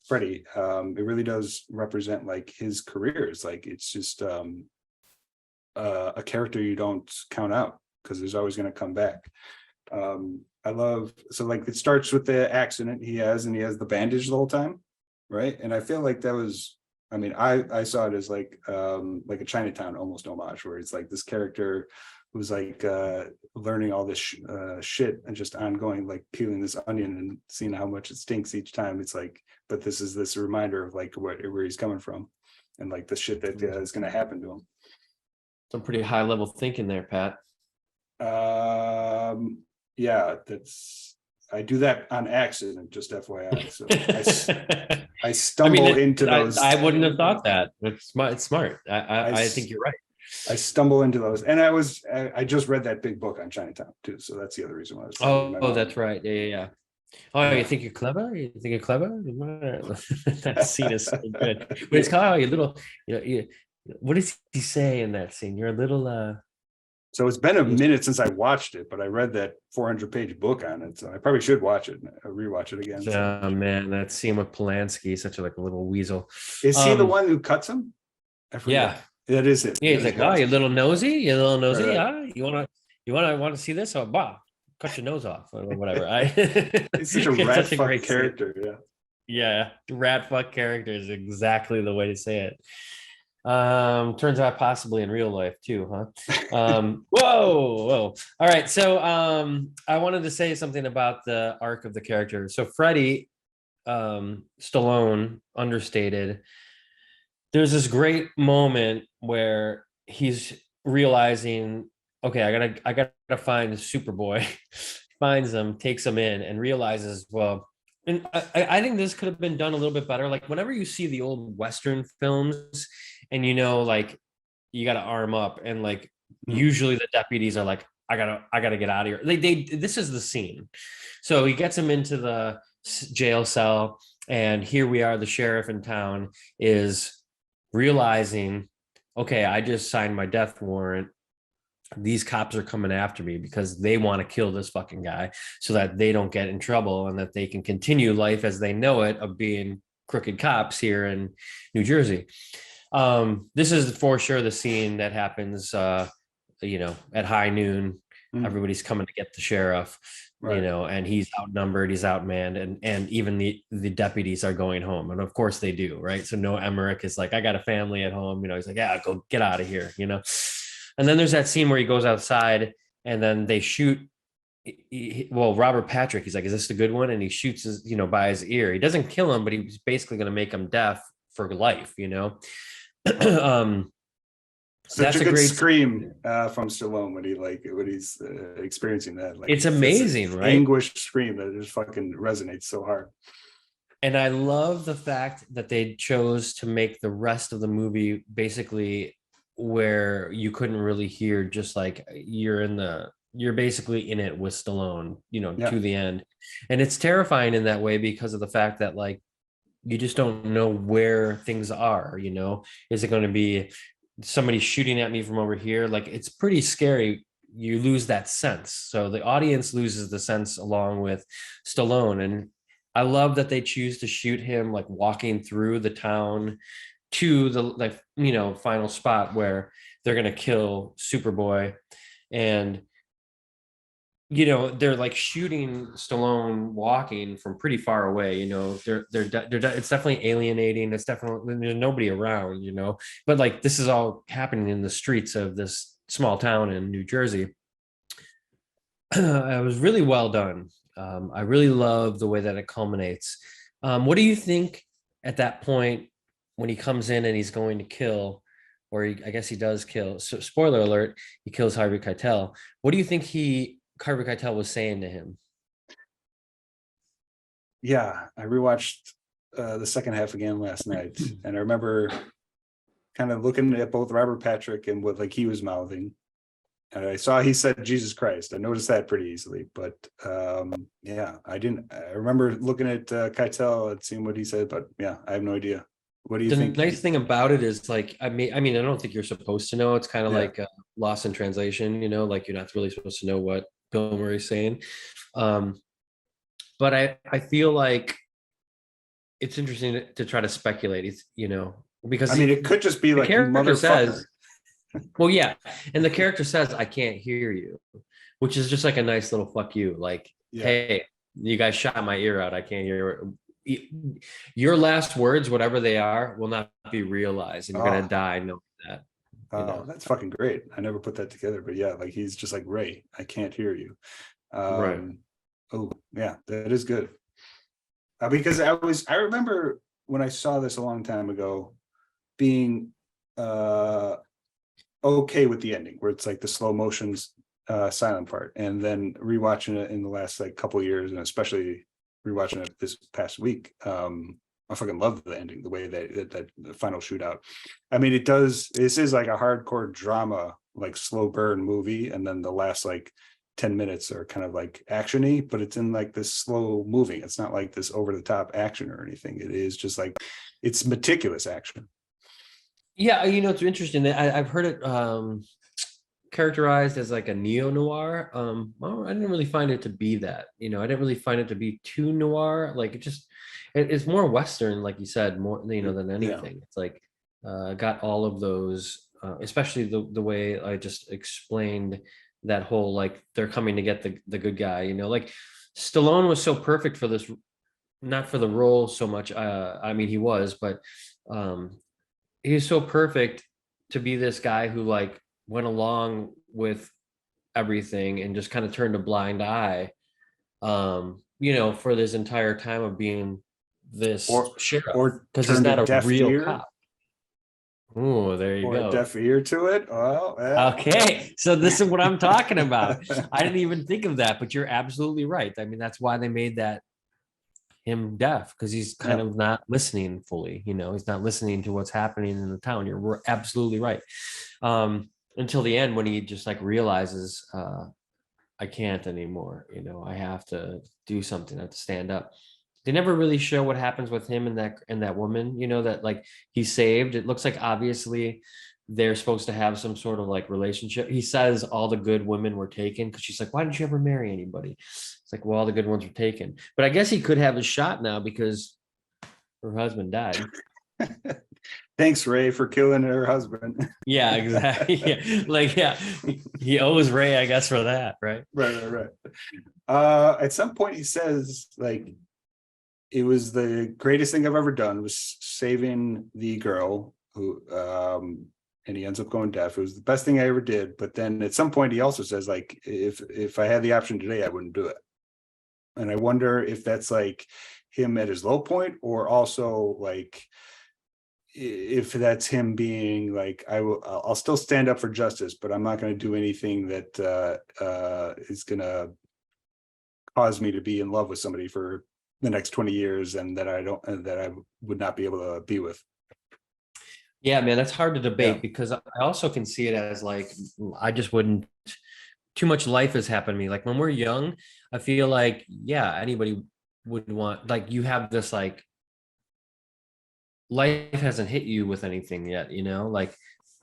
Freddie, it really does represent like his careers. Like it's just a character you don't count out because there's always going to come back. I love, so like it starts with the accident he has, and he has the bandage the whole time, right? And I feel like that was, I mean, I saw it as like a Chinatown almost homage, where it's like this character who's like learning all this shit and just ongoing, like peeling this onion and seeing how much it stinks each time. It's like, but this is this reminder of like where he's coming from, and like the shit that is going to happen to him. Some pretty high level thinking there, Pat. Yeah, that's, I do that on accident, just FYI. So I stumble into those. I wouldn't have thought that. It's smart. It's smart. I think you're right. I stumble into those, and I just read that big book on Chinatown too, so that's the other reason why I was. Oh, that's right. Yeah. Oh, yeah. You think you're clever? You think you're clever? That scene is so good. But it's kind of you little. What does he say in that scene? You're a little. So it's been a minute since I watched it, but I read that 400-page book on it, so I probably should watch it, rewatch it again. Oh man, that scene with Polanski, such a like a little weasel. Is he the one who cuts him? Yeah, that is it. Yeah, he's like, oh, you little nosy, Right. huh? You want to see this? Oh, bah, cut your nose off or whatever. He's such a rat fuck character. Scene. Yeah, rat fuck character is exactly the way to say it. Turns out possibly in real life too, huh? Whoa. All right. So I wanted to say something about the arc of the character. So Freddie, Stallone, understated. There's this great moment where he's realizing, okay, I gotta find Superboy. Finds him, takes him in, and realizes, well, and I think this could have been done a little bit better. Like whenever you see the old Western films, and like you got to arm up, and like usually the deputies are like, I gotta get out of here. This is the scene. So he gets him into the jail cell, and here we are. The sheriff in town is realizing, okay, I just signed my death warrant. These cops are coming after me because they want to kill this fucking guy so that they don't get in trouble and that they can continue life as they know it of being crooked cops here in New Jersey. This is for sure the scene that happens, at high noon. Everybody's coming to get the sheriff, Right. and he's outnumbered, he's outmanned, and even the deputies are going home, and of course they do, right? So no, Emmerich is like, I got a family at home, he's like, yeah, go get out of here, And then there's that scene where he goes outside, and then they shoot. Robert Patrick, he's like, is this the good one? And he shoots his, by his ear. He doesn't kill him, but he's basically going to make him deaf for life, Such That's a good great scream from Stallone when he's experiencing that. Like, it's amazing, right? Anguished scream that just fucking resonates so hard. And I love the fact that they chose to make the rest of the movie basically where you couldn't really hear, just like you're basically in it with Stallone, to the end. And it's terrifying in that way because of the fact that, like, you just don't know where things are, is it going to be somebody shooting at me from over here? Like, it's pretty scary. You lose that sense. So the audience loses the sense along with Stallone. And I love that they choose to shoot him like walking through the town to the final spot where they're going to kill Superboy. And they're like shooting Stallone walking from pretty far away. They're it's definitely alienating. It's definitely, there's nobody around. But like, this is all happening in the streets of this small town in New Jersey. It was really well done. I really love the way that it culminates. What do you think at that point when he comes in and he's going to kill, or I guess he does kill? So, spoiler alert: he kills Harvey Keitel. What do you think Harvey Keitel was saying to him? Yeah, I rewatched the second half again last night, and I remember kind of looking at both Robert Patrick and what like he was mouthing. And I saw he said Jesus Christ. I noticed that pretty easily, but yeah, I didn't. I remember looking at Keitel and seeing what he said, but yeah, I have no idea. What do you think? The nice thing about it is, like, I mean, I don't think you're supposed to know. It's kind of like lost in translation, like you're not really supposed to know what Bill Murray's saying. But I feel like it's interesting to try to speculate. It's, because it could just be like the character says, well, yeah, and the character says, I can't hear you, which is just like a nice little fuck you, like, hey, you guys shot my ear out, I can't hear your last words, whatever they are, will not be realized, and you're gonna die knowing that. That's fucking great. I never put that together, but yeah, like he's just like, Ray, I can't hear you. Right. Oh yeah, that is good. Because I remember when I saw this a long time ago being okay with the ending, where it's like the slow motions silent part, and then rewatching it in the last like couple of years, and especially rewatching it this past week, I fucking love the ending, the way that the final shootout. This is like a hardcore drama, like slow burn movie, and then the last like 10 minutes are kind of like actiony, but it's in like this slow moving. It's not like this over the top action or anything. It is just like, it's meticulous action. Yeah, it's interesting. I've heard it characterized as like a neo-noir. Well, I didn't really find it to be that. I didn't really find it to be too noir. Like, it's more Western, like you said, more than anything. Yeah. It's like got all of those, especially the way I just explained that whole, like, they're coming to get the good guy. Like Stallone was so perfect for this, not for the role so much. He was, but he was so perfect to be this guy who like went along with everything and just kind of turned a blind eye, for this entire time of being this sheriff, because he's not a real cop. Oh, there you go. A deaf ear to it. Well, okay, so this is what I'm talking about. I didn't even think of that, but you're absolutely right. That's why they made him deaf, because he's kind of not listening fully. He's not listening to what's happening in the town. You're absolutely right. Until the end, when he just like realizes, I can't anymore. I have to do something. I have to stand up. They never really show what happens with him and that woman, that like he's saved. It looks like obviously they're supposed to have some sort of like relationship. He says all the good women were taken because she's like, why didn't you ever marry anybody? It's like, well, all the good ones were taken. But I guess he could have a shot now because her husband died. Thanks, Ray, for killing her husband. Yeah, exactly. Yeah. Like, yeah, he owes Ray, I guess, for that, right? Right. At some point he says, like, it was the greatest thing I've ever done was saving the girl who and he ends up going deaf. It was the best thing I ever did. But then at some point he also says, like, if I had the option today, I wouldn't do it. And I wonder if that's like him at his low point, or also like if that's him being like, I'll still stand up for justice, but I'm not going to do anything that is going to cause me to be in love with somebody for the next 20 years and that I would not be able to be with. Yeah, man, that's hard to debate Yeah. because I also can see it as like, I just wouldn't, too much life has happened to me. Like when we're young, I feel like, yeah, anybody would want, like, you have this like, life hasn't hit you with anything yet, like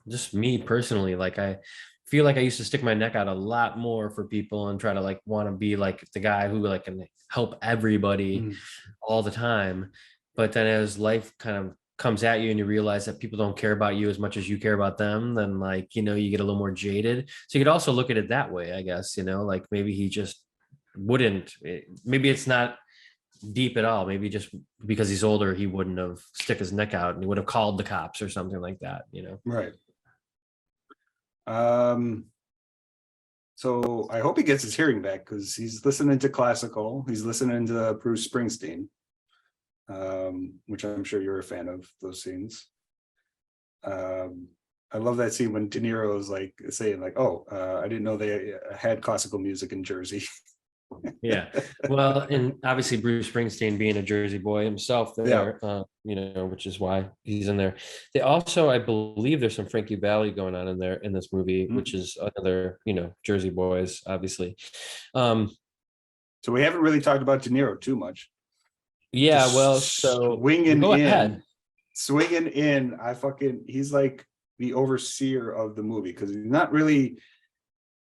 just me personally, like I feel like I used to stick my neck out a lot more for people and try to like want to be like the guy who like can help everybody all the time. But then as life kind of comes at you and you realize that people don't care about you as much as you care about them, then like, you get a little more jaded. So you could also look at it that way, I guess, like maybe he just wouldn't, maybe it's not deep at all. Maybe just because he's older, he wouldn't have stick his neck out and he would have called the cops or something like that, Right. So I hope he gets his hearing back because he's listening to classical. He's listening to Bruce Springsteen, which I'm sure you're a fan of those scenes. I love that scene when De Niro is like saying like, "Oh, I didn't know they had classical music in Jersey." Yeah. Well, and obviously Bruce Springsteen being a Jersey boy himself there, which is why he's in there. They also, I believe there's some Frankie Valli going on in there in this movie, which is another, Jersey boys, obviously. So we haven't really talked about De Niro too much. Yeah. Just well, so swinging in, he's like the overseer of the movie because he's not really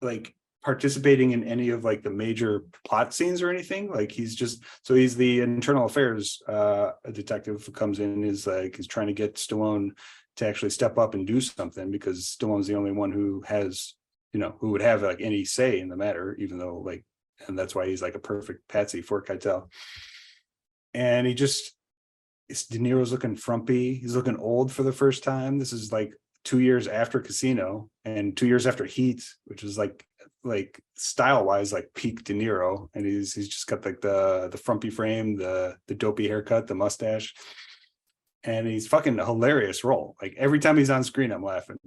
like participating in any of like the major plot scenes or anything. Like he's the internal affairs a detective who comes in and is like, he's trying to get Stallone to actually step up and do something because Stallone's the only one who has, who would have like any say in the matter, even though like, and that's why he's like a perfect patsy for Keitel. And De Niro's looking frumpy. He's looking old for the first time. This is like 2 years after Casino and 2 years after Heat, which is like style wise, like peak De Niro. And he's just got like the frumpy frame, the dopey haircut, the mustache. And he's fucking a hilarious role. Like every time he's on screen, I'm laughing.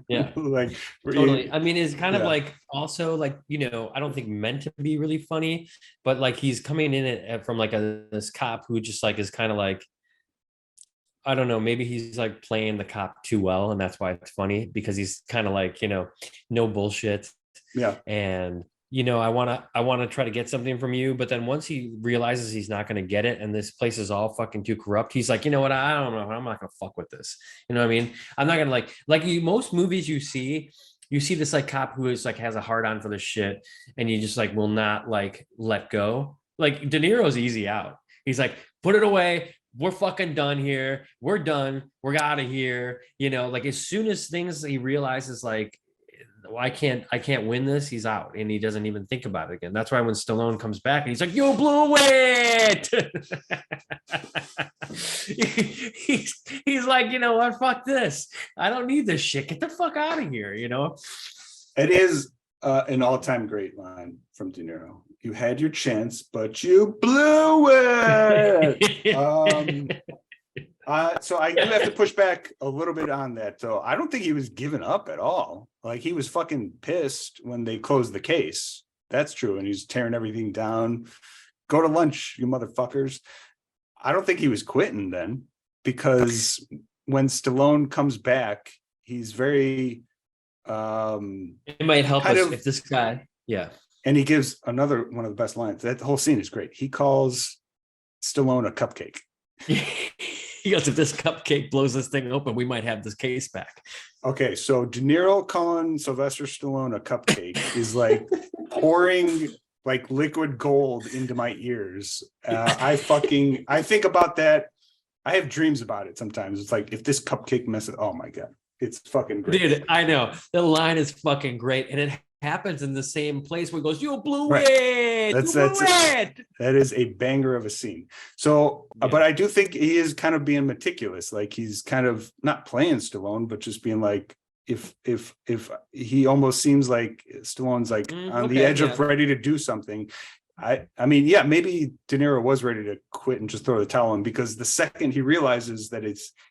Yeah. Like totally. I mean, it's kind of like also like, I don't think meant to be really funny, but like he's coming in from like this cop who just like is kind of like, I don't know, maybe he's like playing the cop too well. And that's why it's funny because he's kind of like, no bullshit. Yeah. And, I want to try to get something from you. But then once he realizes he's not going to get it and this place is all fucking too corrupt, he's like, you know what? I don't know. I'm not going to fuck with this. You know what I mean? I'm not going to like most movies you see this like cop who is like has a hard on for this shit. And you just like will not like let go. Like De Niro's easy out. He's like, put it away. We're fucking done here. We're done. We're out of here. Like as soon as he realizes like, I can't win this, he's out and he doesn't even think about it again. That's why when Stallone comes back and he's like, you blew it. he's like, you know what? Fuck this. I don't need this shit. Get the fuck out of here. It is an all-time great line from De Niro. You had your chance, but you blew it. So I do have to push back a little bit on that, though. I don't think he was giving up at all. Like he was fucking pissed when they closed the case. That's true. And he's tearing everything down. Go to lunch, you motherfuckers. I don't think he was quitting then, because when Stallone comes back, he's very it might help us if this guy, yeah. And he gives another one of the best lines. That whole scene is great. He calls Stallone a cupcake. He goes, if this cupcake blows this thing open, we might have this case back. Okay, so De Niro calling Sylvester Stallone a cupcake is like pouring like liquid gold into my ears. I think about that. I have dreams about it sometimes. It's like if this cupcake messes, oh my God, it's fucking great. Dude, I know. The line is fucking great. And it happens in the same place where he goes, you blew Right. it. That's it. That is a banger of a scene. So, but I do think he is kind of being meticulous. Like he's kind of not playing Stallone, but just being like, if he almost seems like Stallone's like on the edge of ready to do something. I mean, yeah, maybe De Niro was ready to quit and just throw the towel in, because the second he realizes that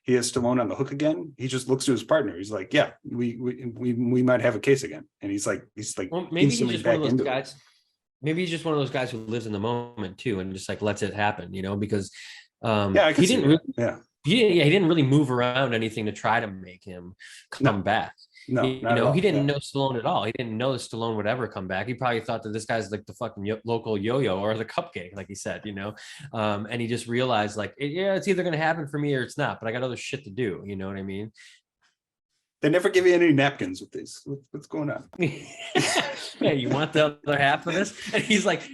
he has Stallone on the hook again, he just looks to his partner. He's like, yeah, we might have a case again. And he's like, well, maybe he's just one of those guys. Maybe he's just one of those guys who lives in the moment too, and just like lets it happen, because he didn't really move around anything to try to make him come back. No, he didn't know Stallone at all. He didn't know that Stallone would ever come back. He probably thought that this guy's like the fucking local yo-yo or the cupcake, like he said, and he just realized like, it's either going to happen for me or it's not, but I got other shit to do. You know what I mean? They never give you any napkins with this. What's going on? Yeah, you want the other half of this? And he's like,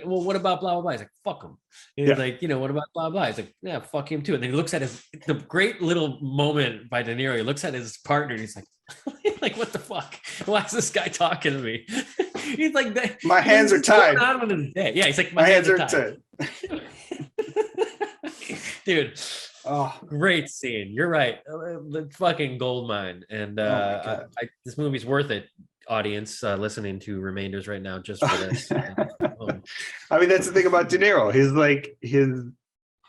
well, what about blah blah blah? He's like, fuck him. And he's like, what about blah blah? He's like, yeah, fuck him too. And then he looks at the great little moment by De Niro. He looks at his partner and he's like, like, what the fuck? Why is this guy talking to me? He's like, my hands are tied. Yeah, he's like, my hands are tied. Dude. Oh, great scene. You're right. The fucking gold mine. And this movie's worth it, audience, listening to Remainders right now just for this. I mean, that's the thing about De Niro. His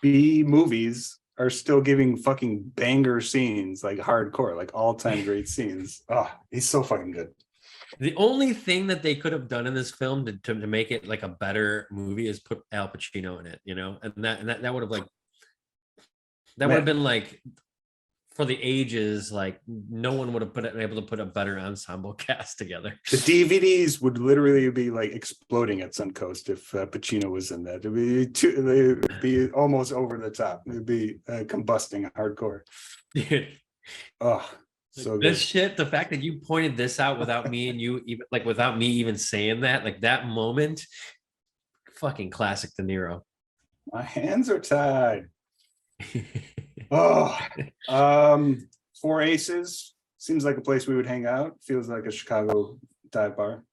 B movies are still giving fucking banger scenes, like hardcore, like all-time great scenes. Oh, he's so fucking good. The only thing that they could have done in this film to make it like a better movie is put Al Pacino in it, and that would have like would have been like for the ages, like no one would have been able to put a better ensemble cast together. The DVDs would literally be like exploding at Suncoast if Pacino was in that. It'd be almost over the top. It'd be combusting hardcore. Dude. Oh, so good. This shit, the fact that you pointed this out without me and you even like without me even saying that, like that moment, fucking classic De Niro. My hands are tied. Four Aces seems like a place we would hang out. Feels like a Chicago dive bar.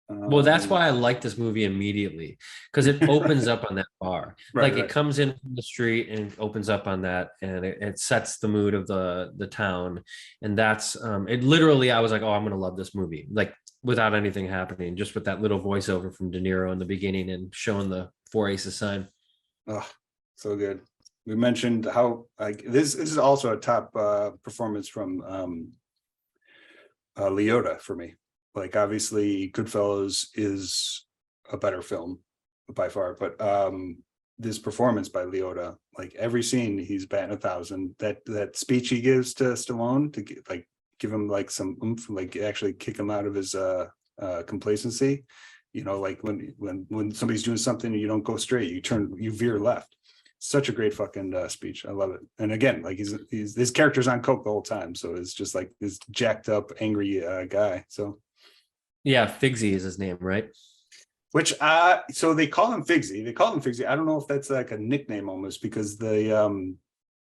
Well, that's why I like this movie immediately, because it opens up on that bar. Right. It comes in from the street and opens up on that, and it sets the mood of the town. And that's it. Literally, I was like, oh, I'm gonna love this movie, like without anything happening, just with that little voiceover from De Niro in the beginning and showing the Four Aces sign. Oh, so good. We mentioned how like this is also a top performance from Liotta for me. Like obviously Goodfellas is a better film by far, but this performance by Liotta, like every scene he's batting 1,000. That speech he gives to Stallone to give him like some oomph, like actually kick him out of his complacency. Like when somebody's doing something and you don't go straight, you veer left. Such a great fucking speech. I love it. And again, like his character's on coke the whole time, so it's just like this jacked up, angry guy. So yeah, Figsy is his name, right? Which so they call him Figsy. They call him Figsy. I don't know if that's like a nickname almost, because the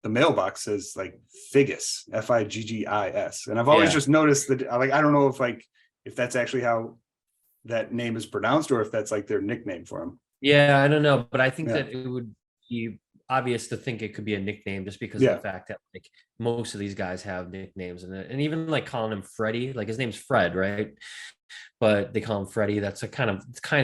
mailbox says like Figgis, Figgis, and I've always just noticed that. Like I don't know if that's actually how that name is pronounced or if that's like their nickname for him. Yeah, I don't know, but I think that it would be obvious to think it could be a nickname just because of the fact that like most of these guys have nicknames, and even like calling him Freddie, like his name's Fred, right? But they call him Freddie. That's kind of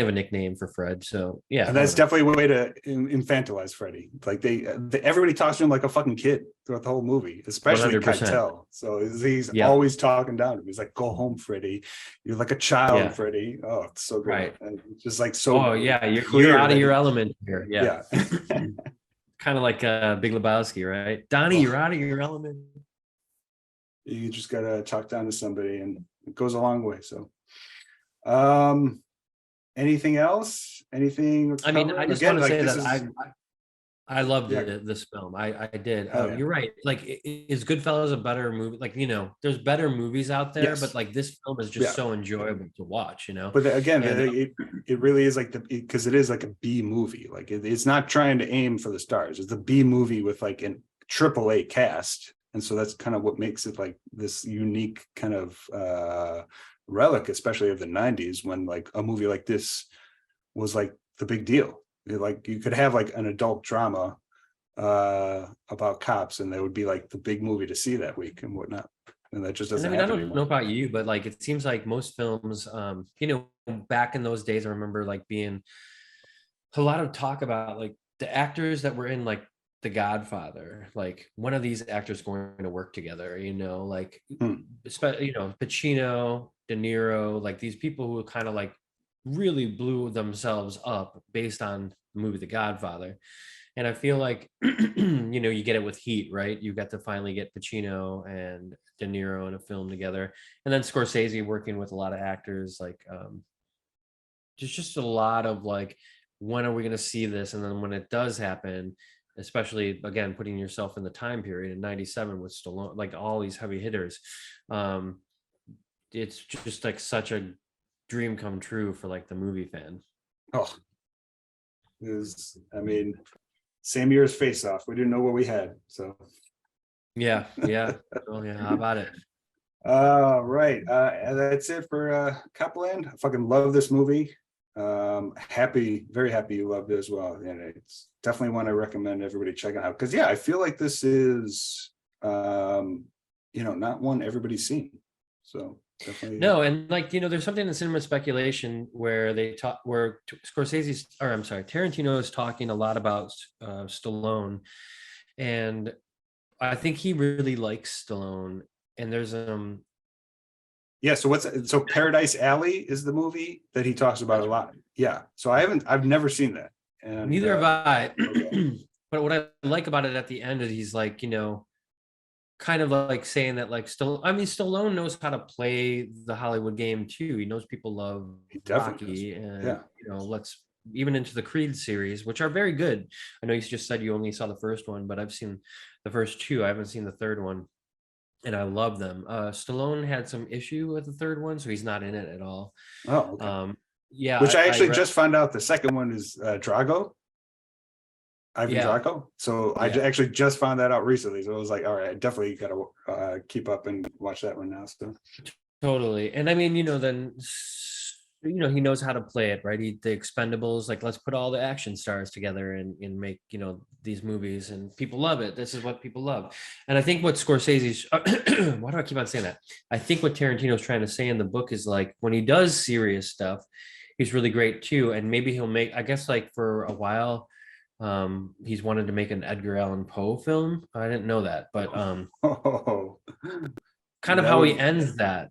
a nickname for Fred. So yeah, and that's definitely a way to infantilize Freddie. Like everybody talks to him like a fucking kid throughout the whole movie, especially Keitel. So he's always talking down to him. He's like, "Go home, Freddie. You're like a child, Freddie." Oh, it's so great. Right. And just like so. Oh yeah, you're out of your element here. Yeah. Kind of like Big Lebowski, right? Donnie, you're out of your element. You just gotta talk down to somebody, and it goes a long way. So, anything else? Anything? I mean, I just want to say that I loved Yeah. it, this film. I did. Hell yeah. You're right. Like, is Goodfellas a better movie? Like, there's better movies out there, but Yes. like this film is just Yeah. so enjoyable to watch. But again, And it really is like because it is like a B movie. Like it's not trying to aim for the stars. It's a B movie with like an AAA cast, and so that's kind of what makes it like this unique kind of relic, especially of the '90s, when like a movie like this was like the big deal. Like you could have like an adult drama about cops, and that would be like the big movie to see that week and whatnot. And that just And I doesn't mean, I happen don't know anymore. about you, but like it seems like most films, back in those days, I remember like being a lot of talk about like the actors that were in like The Godfather, like when are these actors going to work together? Like Hmm. Pacino, De Niro, like these people who kind of like really blew themselves up based on the movie The Godfather. And I feel like, you get it with Heat, right? You got to finally get Pacino and De Niro in a film together. And then Scorsese working with a lot of actors, like just a lot of like, when are we going to see this? And then when it does happen, especially again, putting yourself in the time period in 97 with Stallone, like all these heavy hitters, um, it's just like such a dream come true for like the movie fan. Oh, I mean, same year as Face Off. We didn't know what we had. So, Yeah. Oh yeah, how about it? right. That's it for Copland. I fucking love this movie. Very happy you loved it as well. And it's definitely one I recommend everybody check out. Because yeah, I feel like this is not one everybody's seen. So definitely. No, and like there's something in cinema speculation where Tarantino is talking a lot about Stallone, and I think he really likes Stallone. And there's Yeah, so Paradise Alley is the movie that he talks about a lot. Yeah. So I've never seen that. And neither have I. okay. But what I like about it at the end is he's like, kind of like saying that like Stallone knows how to play the Hollywood game too. He knows people love He definitely does. Rocky, and Yeah. let's even into the Creed series, which are very good. I know you just said you only saw the first one, but I've seen the first two. I haven't seen the third one, and I love them. Stallone had some issue with the third one, so he's not in it at all. Oh, okay. Yeah, Which I actually just found out the second one is Drago. Ivan Yeah. Drago. So I actually just found that out recently. So I was like, all right, I definitely got to keep up and watch that one now. So totally. And I mean, then he knows how to play it, right? The Expendables, like let's put all the action stars together and make these movies, and people love it. This is what people love. And I think what Scorsese's why do I keep on saying that? I think what Tarantino's trying to say in the book is like when he does serious stuff, he's really great too. And maybe he'll make, I guess, like for a while, he's wanted to make an Edgar Allan Poe film. I didn't know that, but kind of how he ends that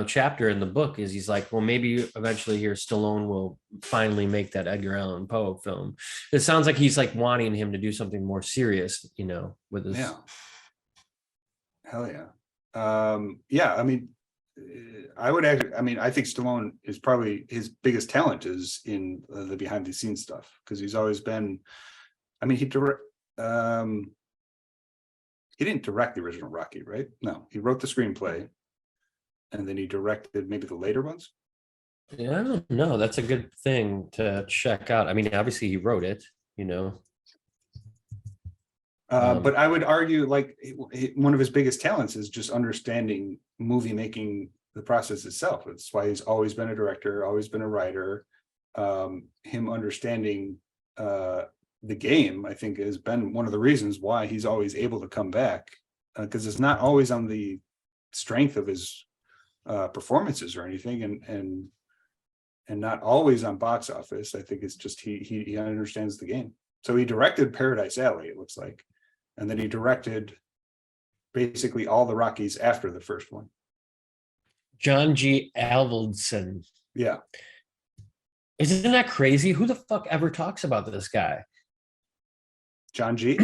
chapter in the book is he's like, well, maybe eventually here Stallone will finally make that Edgar Allan Poe film. It sounds like he's like wanting him to do something more serious, with his. Yeah. Hell yeah. Yeah, I mean, I think Stallone is probably his biggest talent is in the behind the scenes stuff, because he's always been, he didn't direct the original Rocky, right? No, he wrote the screenplay and then he directed maybe the later ones. Yeah, I don't know. That's a good thing to check out. I mean, obviously he wrote it, But I would argue like one of his biggest talents is just understanding movie making, the process itself. It's why he's always been a director, always been a writer. Him understanding the game, I think, has been one of the reasons why he's always able to come back, because it's not always on the strength of his performances or anything, and not always on box office. I think it's just he understands the game. So he directed Paradise Alley, it looks like, and then he directed basically all the Rockies after the first one. John G. Avildsen. Yeah. Isn't that crazy? Who the fuck ever talks about this guy? John G.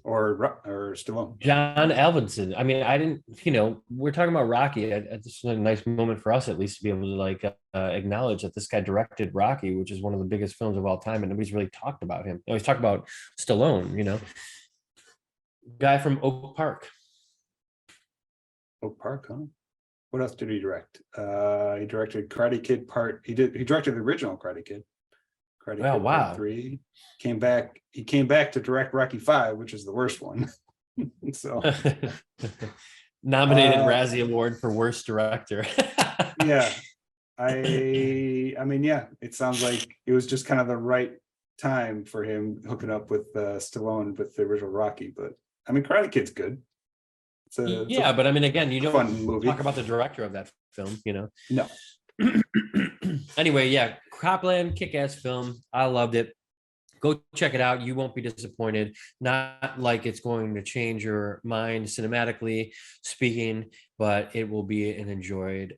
or Stallone. John Alvinson. I mean, I didn't, we're talking about Rocky. This is a nice moment for us, at least, to be able to like acknowledge that this guy directed Rocky, which is one of the biggest films of all time, and nobody's really talked about him. Always talk about Stallone, guy from Oak Park. Oak Park, huh? What else did he direct? He directed Karate Kid Part. He directed the original Karate Kid. Karate Kid Part 3. He came back to direct Rocky 5, which is the worst one. So nominated Razzie Award for worst director. Yeah. I mean, yeah, it sounds like it was just kind of the right time for him hooking up with Stallone with the original Rocky. But I mean, Karate Kid's good. But I mean, again, you don't fun movie. Talk about the director of that film, No. Anyway, yeah, Copland, kick-ass film. I loved it. Go check it out. You won't be disappointed. Not like it's going to change your mind cinematically speaking, but it will be an enjoyed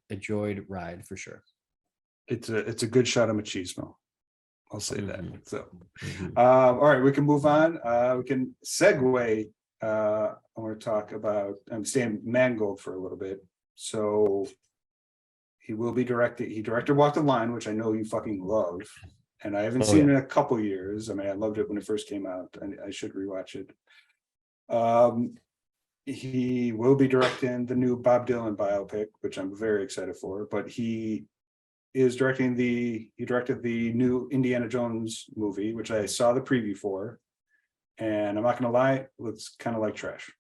ride for sure. It's a good shot of machismo. I'll say that. So, all right, we can move on. We can segue. I want to talk about. I'm staying Mangold for a little bit. So he will be directed. He directed Walk the Line, which I know you fucking love, and I haven't seen it in a couple years. I mean, I loved it when it first came out, and I should rewatch it. He will be directing the new Bob Dylan biopic, which I'm very excited for. But he is directing he directed the new Indiana Jones movie, which I saw the preview for, and I'm not gonna lie, it looks kind of like trash.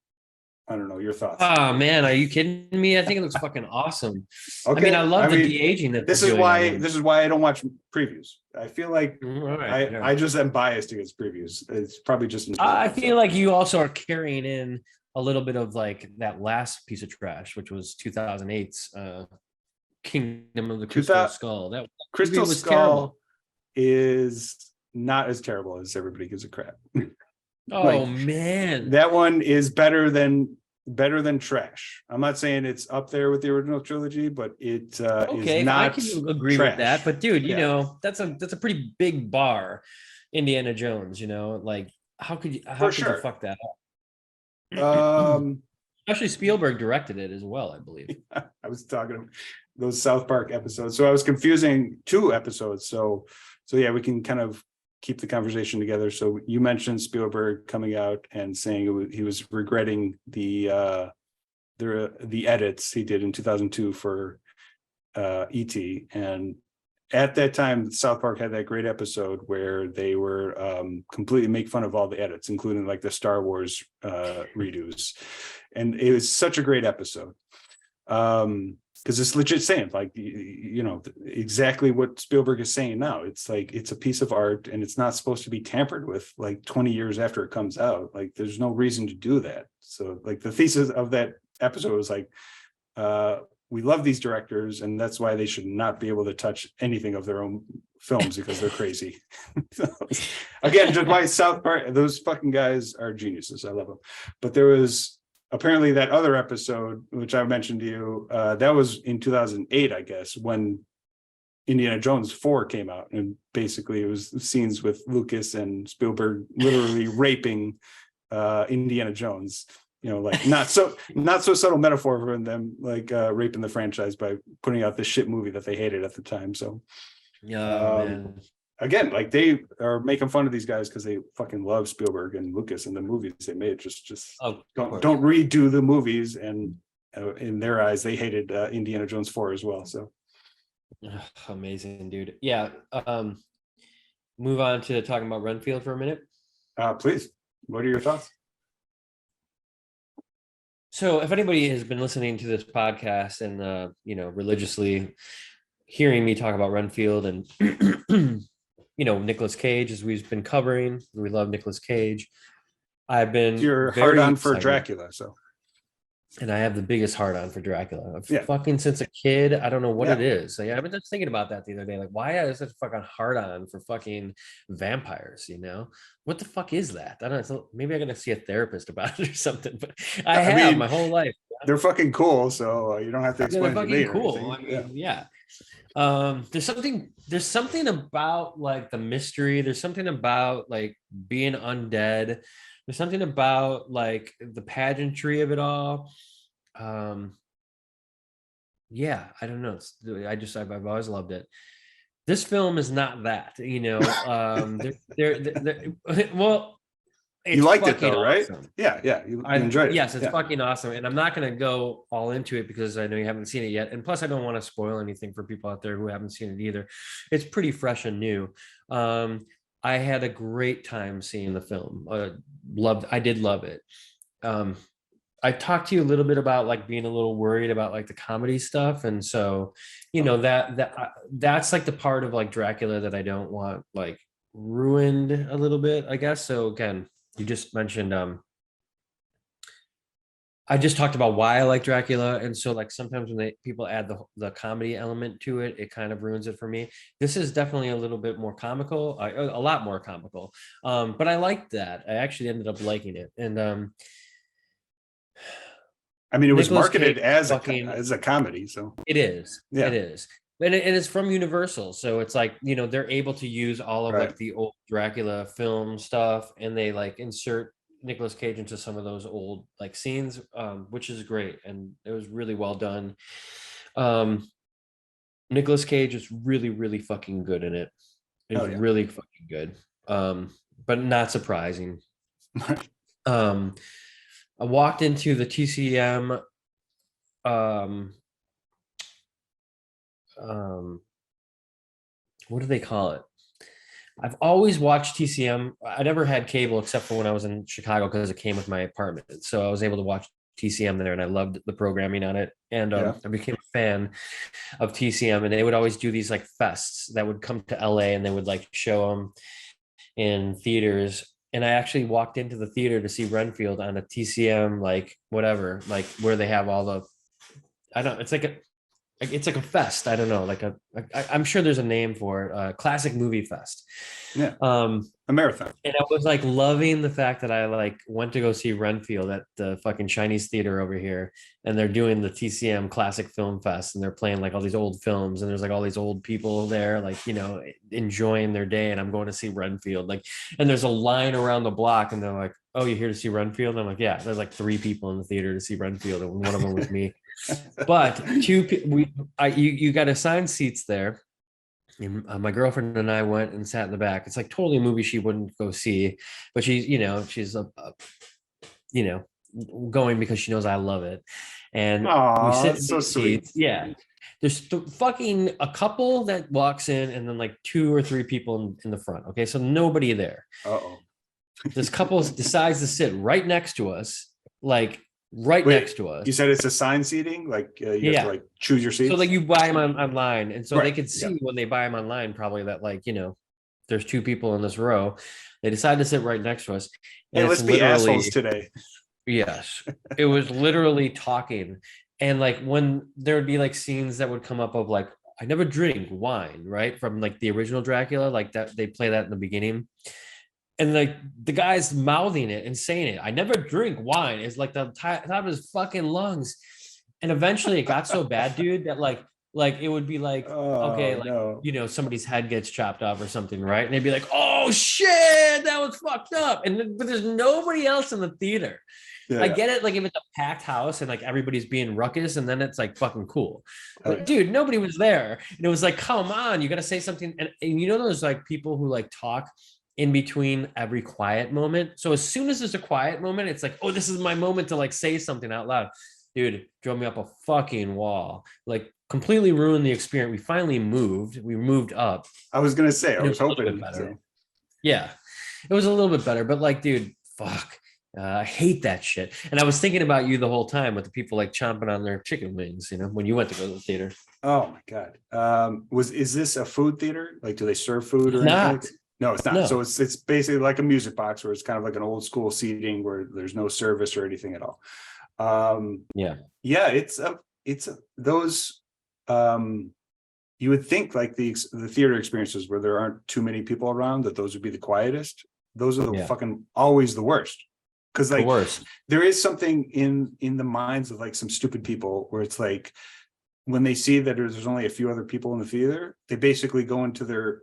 I don't know your thoughts. Oh man, are you kidding me? I think it looks fucking awesome. Okay. I mean, I love the de-aging that this is why I don't watch previews. I feel like I just am biased against previews. It's probably just I feel like you also are carrying in a little bit of like that last piece of trash, which was 2008's Kingdom of the Crystal Skull. That Crystal Skull terrible. Is not as terrible as everybody gives a crap. Oh man, that one is better than trash. I'm not saying it's up there with the original trilogy, but it is not. I can agree trash. with that. But dude, you know that's a pretty big bar. Indiana Jones, like how could you you fuck that up? Especially Spielberg directed it as well, I believe. I was talking those South Park episodes, so I was confusing two episodes. So yeah, we can kind of keep the conversation together. So you mentioned Spielberg coming out and saying he was regretting the edits he did in 2002 for E.T. And at that time, South Park had that great episode where they were completely make fun of all the edits, including like the Star Wars redos. And it was such a great episode. Because it's legit saying like exactly what Spielberg is saying now. It's like it's a piece of art and it's not supposed to be tampered with like 20 years after it comes out. Like there's no reason to do that. So like the thesis of that episode was like we love these directors and that's why they should not be able to touch anything of their own films because they're crazy. Again, just why South Park, those fucking guys are geniuses. I love them. But there was apparently that other episode, which I mentioned to you, that was in 2008, I guess, when Indiana Jones 4 came out. And basically it was scenes with Lucas and Spielberg literally raping Indiana Jones, like not so subtle metaphor for them, like raping the franchise by putting out this shit movie that they hated at the time. So man. Again, like they are making fun of these guys because they fucking love Spielberg and Lucas and the movies they made. Just don't redo the movies. And in their eyes, they hated Indiana Jones 4 as well. So amazing, dude. Yeah. Move on to talking about Renfield for a minute. Please. What are your thoughts? So, if anybody has been listening to this podcast and religiously hearing me talk about Renfield and Nicolas Cage, as we've been covering. We love Nicolas Cage. I've been You're hard on for Dracula, so. And I have the biggest hard on for Dracula. Fucking since a kid, I don't know what it is. Like, I've been just thinking about that the other day. Like, why is such fucking hard on for fucking vampires? What the fuck is that? I don't know. Maybe I'm gonna see a therapist about it or something. But I mean, my whole life. They're fucking cool, so you don't have to explain. They're fucking cool. I mean, yeah. There's something about like the mystery. There's something about like being undead There's something about like the pageantry of it all. Yeah, I don't know. I've always loved it. This film is not that, well, You it's liked it fucking though, right? awesome. Yeah, yeah. You enjoyed it. Yes, it's Yeah. fucking awesome. And I'm not going to go all into it because I know you haven't seen it yet. And plus, I don't want to spoil anything for people out there who haven't seen it either. It's pretty fresh and new. I had a great time seeing the film. I did love it. I talked to you a little bit about like being a little worried about like the comedy stuff. And so, that's like the part of like Dracula that I don't want like ruined a little bit, I guess. So again, you just mentioned I just talked about why I like Dracula, and so like sometimes when people add the comedy element to it, it kind of ruins it for me. This is definitely a little bit more comical, a lot more comical, but I liked that. I actually ended up liking it, and I mean, it was Nicolas marketed Cage as fucking a comedy, so it is, yeah. it is, and it's from Universal, so it's like they're able to use all of Right. like the old Dracula film stuff, and they like insert Nicolas Cage into some of those old like scenes, which is great, and it was really well done. Nicolas Cage is really, really fucking good in it. It's really fucking good, but not surprising. I walked into the TCM. What do they call it? I've always watched TCM. I never had cable except for when I was in Chicago because it came with my apartment. So I was able to watch TCM there, and I loved the programming on it. And I became a fan of TCM, and they would always do these like fests that would come to LA, and they would like show them in theaters. And I actually walked into the theater to see Renfield on a TCM, like whatever, like where they have all the, it's like a fest. I don't know, I'm sure there's a name for it. Classic movie fest. Yeah. A marathon. And I was like loving the fact that I like went to go see Renfield at the fucking Chinese theater over here, and they're doing the TCM Classic Film Fest, and they're playing like all these old films, and there's like all these old people there, like enjoying their day, and I'm going to see Renfield, like, and there's a line around the block, and they're like, "Oh, you're here to see Renfield?" And I'm like, "Yeah." There's like 3 people in the theater to see Renfield, and one of them was me. But you got assigned seats there. And, my girlfriend and I went and sat in the back. It's like totally a movie she wouldn't go see, but she's going because she knows I love it. And we sit in so sweet. seats. Yeah. There's fucking a couple that walks in, and then like 2 or 3 people in the front. Okay. So nobody there. Uh-oh. This couple decides to sit right next to us, like next to us. You said it's assigned seating, like you have to like choose your seats. So like you buy them online, and so they could see when they buy them online probably that like there's 2 people in this row. They decided to sit right next to us. And let's be assholes today. Yes, it was literally talking, and like when there would be like scenes that would come up of like, I never drink wine, right, from like the original Dracula, like that they play that in the beginning. And like the guy's mouthing it and saying it. I never drink wine. It's like the top of his fucking lungs. And eventually it got so bad, dude, that like it would be like, somebody's head gets chopped off or something, right? And they'd be like, "Oh shit, that was fucked up." But there's nobody else in the theater. Yeah, I get it, like if it's a packed house and like everybody's being ruckus, and then it's like fucking cool. But dude, nobody was there. And it was like, come on, you gotta say something. And there's like people who like talk in between every quiet moment. So as soon as there's a quiet moment, it's like, oh, this is my moment to like say something out loud. Dude, drove me up a fucking wall, like completely ruined the experience. We finally moved. We moved up. I was gonna say, I was hoping. Yeah, it was a little bit better, but like, dude, fuck. I hate that shit. And I was thinking about you the whole time with the people like chomping on their chicken wings, when you went to go to the theater. Oh my God. Is this a food theater? Like, do they serve food or anything? No, it's not. No. So it's basically like a music box where it's kind of like an old school seating where there's no service or anything at all. It's those you would think like the theater experiences where there aren't too many people around, that those would be the quietest. Those are the fucking always the worst. Because like there is something in the minds of like some stupid people where it's like when they see that there's only a few other people in the theater, they basically go into their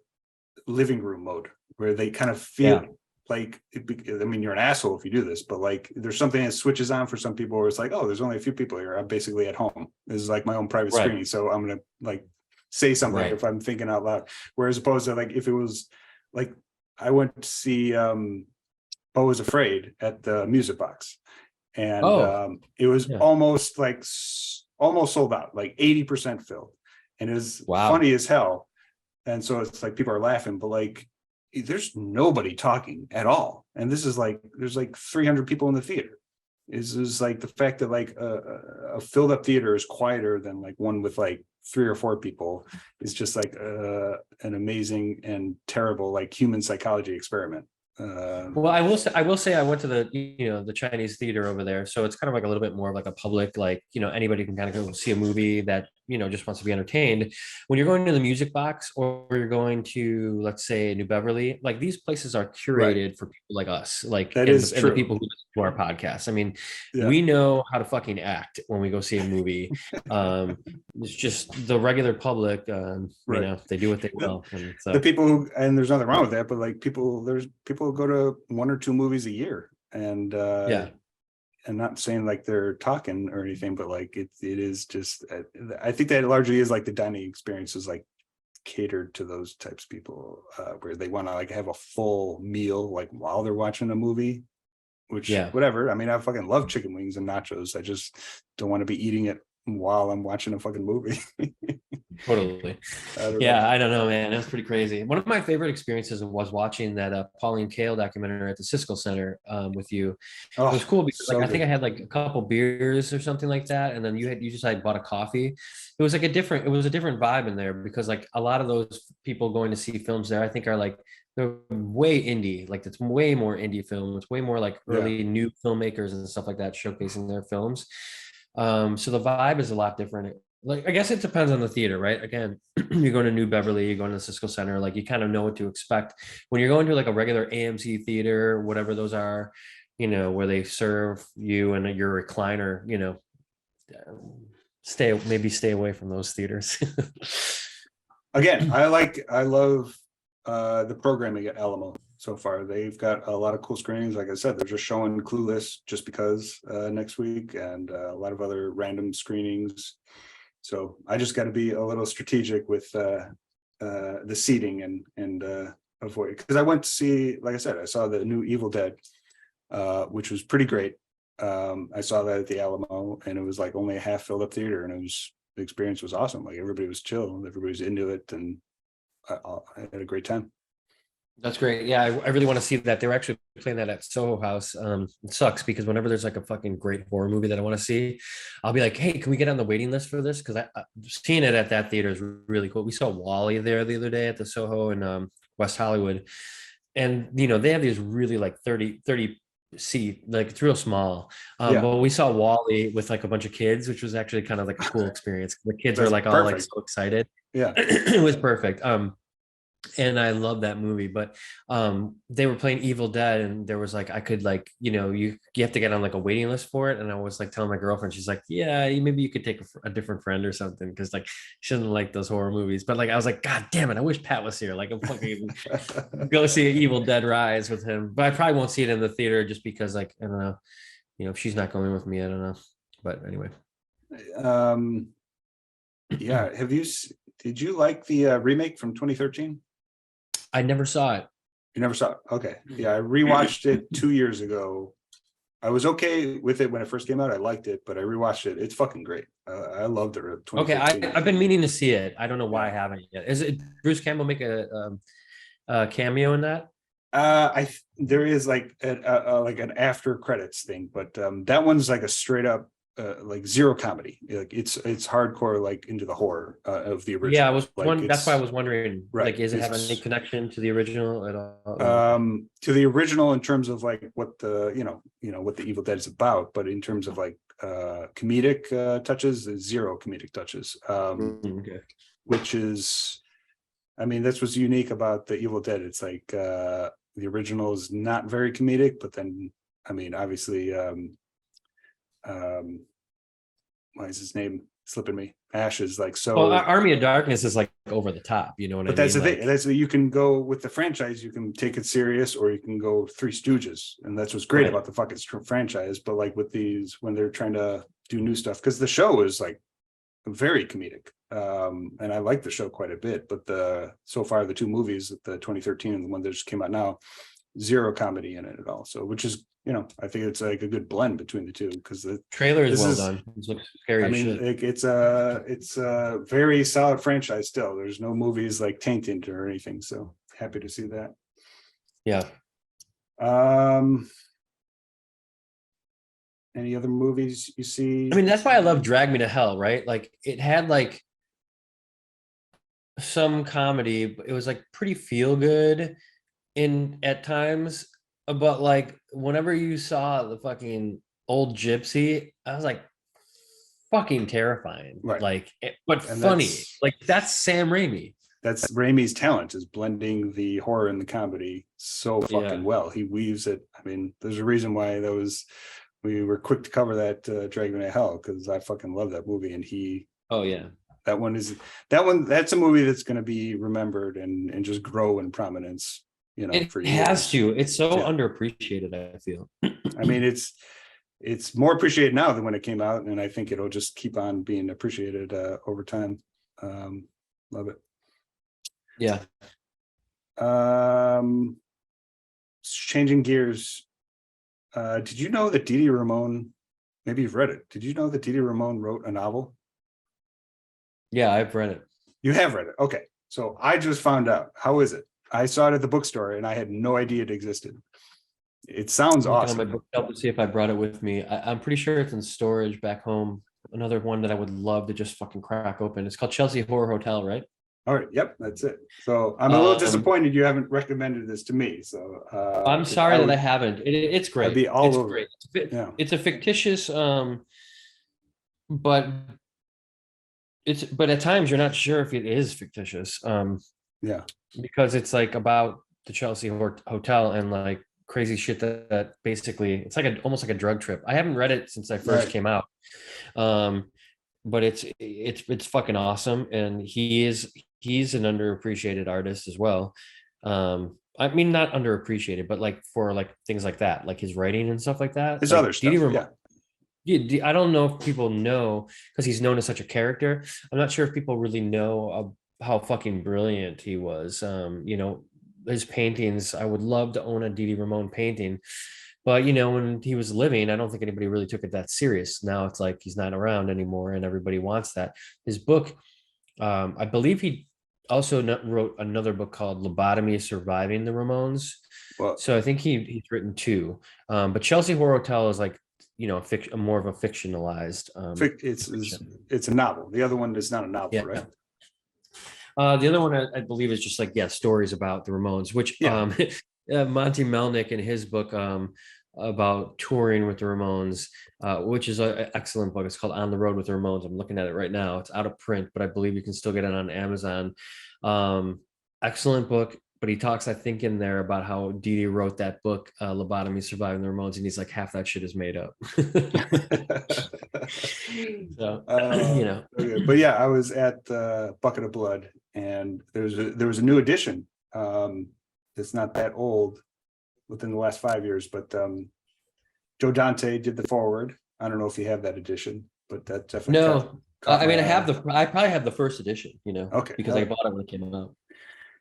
living room mode where they kind of feel like, I mean, you're an asshole if you do this, but like, there's something that switches on for some people where it's like, oh, there's only a few people here. I'm basically at home. This is like my own private Right. screening. So I'm going to like say something Right. if I'm thinking out loud. Whereas opposed to like, if it was like, I went to see Beau is Afraid at the Music Box. And it was almost like, almost sold out, like 80% filled. And it was funny as hell. And so it's like, people are laughing, but like, there's nobody talking at all. And this is like, there's like 300 people in the theater. Is like the fact that like a filled up theater is quieter than like one with like 3 or 4 people is just like an amazing and terrible like human psychology experiment. Well, I will say I went to the Chinese theater over there, so it's kind of like a little bit more of like a public, like, anybody can kind of go see a movie that just wants to be entertained. When you're going to the Music Box, or you're going to, let's say, New Beverly, like, these places are curated for people like us, like, that is true. and the people who listen to our podcast. I mean, Yeah. we know how to fucking act when we go see a movie. It's just the regular public, they do what they will. And so the people who, and there's nothing wrong with that, but like there's people who go to 1 or 2 movies a year, and and not saying like they're talking or anything, but like it is just, I think that largely is like the dining experience is like catered to those types of people, where they want to like have a full meal like while they're watching a movie, which whatever. I mean, I fucking love chicken wings and nachos. I just don't want to be eating it while I'm watching a fucking movie. Totally. I don't know, man. It was pretty crazy. One of my favorite experiences was watching that Pauline Kael documentary at the Siskel Center with you. It was cool because I think I had like a couple beers or something like that, and then you just like bought a coffee. It was like a different vibe in there, because like a lot of those people going to see films there, I think, are like, they're way indie. Like, it's way more indie film. It's way more like early new filmmakers and stuff like that showcasing their films. So the vibe is a lot different. Like, I guess it depends on the theater, right? Again, you're going to New Beverly, you're going to the Cisco Center, like, you kind of know what to expect. When you're going to like a regular AMC theater, whatever those are, where they serve you and your recliner, stay away from those theaters. Again, I love the programming at Alamo so far. They've got a lot of cool screenings. Like I said, they're just showing Clueless just because next week, and a lot of other random screenings. So I just got to be a little strategic with the seating and avoid, because I went to see, like I said, I saw the new Evil Dead, which was pretty great. I saw that at the Alamo, and it was like only a half filled up theater, and the experience was awesome. Like, everybody was chill, everybody was into it, and I had a great time. That's great. Yeah, I really want to see that. They were actually playing that at Soho House. It sucks because whenever there's like a fucking great horror movie that I want to see, I'll be like, hey, can we get on the waiting list for this? Because seeing it at that theater is really cool. We saw Wall-E there the other day at the Soho in West Hollywood. And, they have these really like 30 seat, like, it's real small. But we saw Wall-E with like a bunch of kids, which was actually kind of like a cool experience. The kids were like all like so excited. Yeah. It was perfect. And I love that movie, but they were playing Evil Dead, and there was like, I could like, you have to get on like a waiting list for it. And I was like telling my girlfriend, she's like, yeah, maybe you could take a different friend or something, because like she doesn't like those horror movies. But like, I was like, God damn it, I wish Pat was here. Like, I'm fucking go see Evil Dead Rise with him. But I probably won't see it in the theater just because, like, I don't know, if she's not going with me, I don't know. But anyway. Yeah. Did you like the remake from 2013? I never saw it. You never saw it? Okay. Yeah, I rewatched it 2 years ago. I was okay with it when it first came out. I liked it, but I rewatched it. It's fucking great. I loved it. Okay, I've been meaning to see it. I don't know why I haven't yet. Is it Bruce Campbell make a cameo in that? There is like an after credits thing, but that one's like a straight up like zero comedy. Like, it's hardcore, like, into the horror of the original. Yeah, I was like, that's why I was wondering. Right, like, is it have any connection to the original at all? To the original in terms of like what the what the Evil Dead is about, but in terms of like comedic touches, zero comedic touches. Okay. Which is, I mean, that's what's unique about the Evil Dead. It's like the original is not very comedic, but then, I mean, obviously why is his name slipping me? Ashes. Like, so. Well, Army of Darkness is like over the top. You know what I mean? But that's the Like, thing. That's you can go with the franchise. You can take it serious, or you can go Three Stooges, and that's what's great Right. about the fucking franchise. But like with these, when they're trying to do new stuff, because the show is like very comedic, and I like the show quite a bit. But so far the two movies, the 2013 and the one that just came out now, zero comedy in it at all. So, which is, I think it's like a good blend between the two, because the trailer is well done. It looks scary. I mean, it's a very solid franchise still. There's no movies like tainted or anything, so happy to see that. Yeah. Any other movies you see? I mean, that's why I love Drag Me to Hell, right? Like, it had like some comedy, but it was like pretty feel good in at times. But like, whenever you saw the fucking old gypsy, I was like, fucking terrifying. Right. Like, but And funny. Like, that's Sam Raimi. That's Raimi's talent, is blending the horror and the comedy so fucking well. He weaves it. I mean, there's a reason why we were quick to cover that Drag Me to Hell, because I fucking love that movie. And that's a movie that's going to be remembered and just grow in prominence, for years. It has to. It's so underappreciated, I feel. I mean, it's more appreciated now than when it came out, and I think it'll just keep on being appreciated over time. Love it. Yeah. Changing gears. Did you know that Dee Dee Ramone, maybe you've read it, did you know that Dee Dee Ramone wrote a novel? Yeah, I've read it. You have read it. Okay. So I just found out. How is it? I saw it at the bookstore and I had no idea it existed. It sounds awesome. On my bookshelf to see if I brought it with me. I'm pretty sure it's in storage back home. Another one that I would love to just fucking crack open. It's called Chelsea Horror Hotel, right? All right. Yep, that's it. So I'm a little disappointed you haven't recommended this to me. So I'm sorry that I haven't. It's great. I'd be all it's over great. Yeah. It's a fictitious, but at times you're not sure if it is fictitious. Yeah. Because it's like about the Chelsea Hotel and like crazy shit that basically it's like almost like a drug trip. I haven't read it since I first came out. But it's fucking awesome, and he's an underappreciated artist as well. I mean, not underappreciated, but like for like things like that, like his writing and stuff like that. His like other stuff. I don't know if people know, because he's known as such a character. I'm not sure if people really know how fucking brilliant he was. His paintings, I would love to own a Dee Dee Ramone painting. But, when he was living, I don't think anybody really took it that serious. Now it's like he's not around anymore and everybody wants that. His book, I believe he also wrote another book called Lobotomy: Surviving the Ramones. Well, so I think he's written two. But Chelsea Horror Hotel is like, more of a fictionalized. It's a novel. The other one is not a novel, right? The other one I believe is just like, stories about the Ramones, which Monty Melnick in his book about touring with the Ramones, which is an excellent book. It's called On the Road with the Ramones. I'm looking at it right now. It's out of print, but I believe you can still get it on Amazon. Excellent book. But he talks, I think, in there about how Dee Dee wrote that book, Lobotomy: Surviving the Ramones, and he's like, half that shit is made up. So, But yeah, I was at Bucket of Blood, and there was a new edition. It's not that old, within the last 5 years, but Joe Dante did the foreword. I don't know if you have that edition, but that definitely. No, I mean, I probably have the first edition, okay, because I bought it when it came out.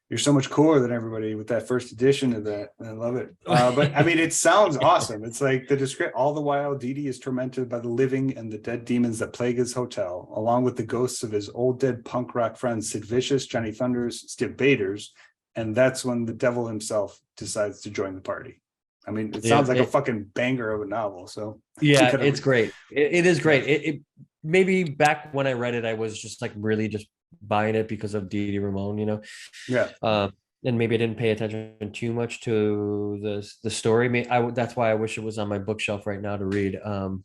You're so much cooler than everybody with that first edition of that. I love it. But I mean, it sounds awesome. It's like all the while, Dee Dee is tormented by the living and the dead demons that plague his hotel, along with the ghosts of his old dead punk rock friends, Sid Vicious, Johnny Thunders, Steve Baders. And that's when the devil himself decides to join the party. I mean, it sounds like a fucking banger of a novel. So yeah, it's great. It is great. It maybe back when I read it, I was just like really just buying it because of Dee Dee Ramone, Yeah. And maybe I didn't pay attention too much to the story. That's why I wish it was on my bookshelf right now to read. And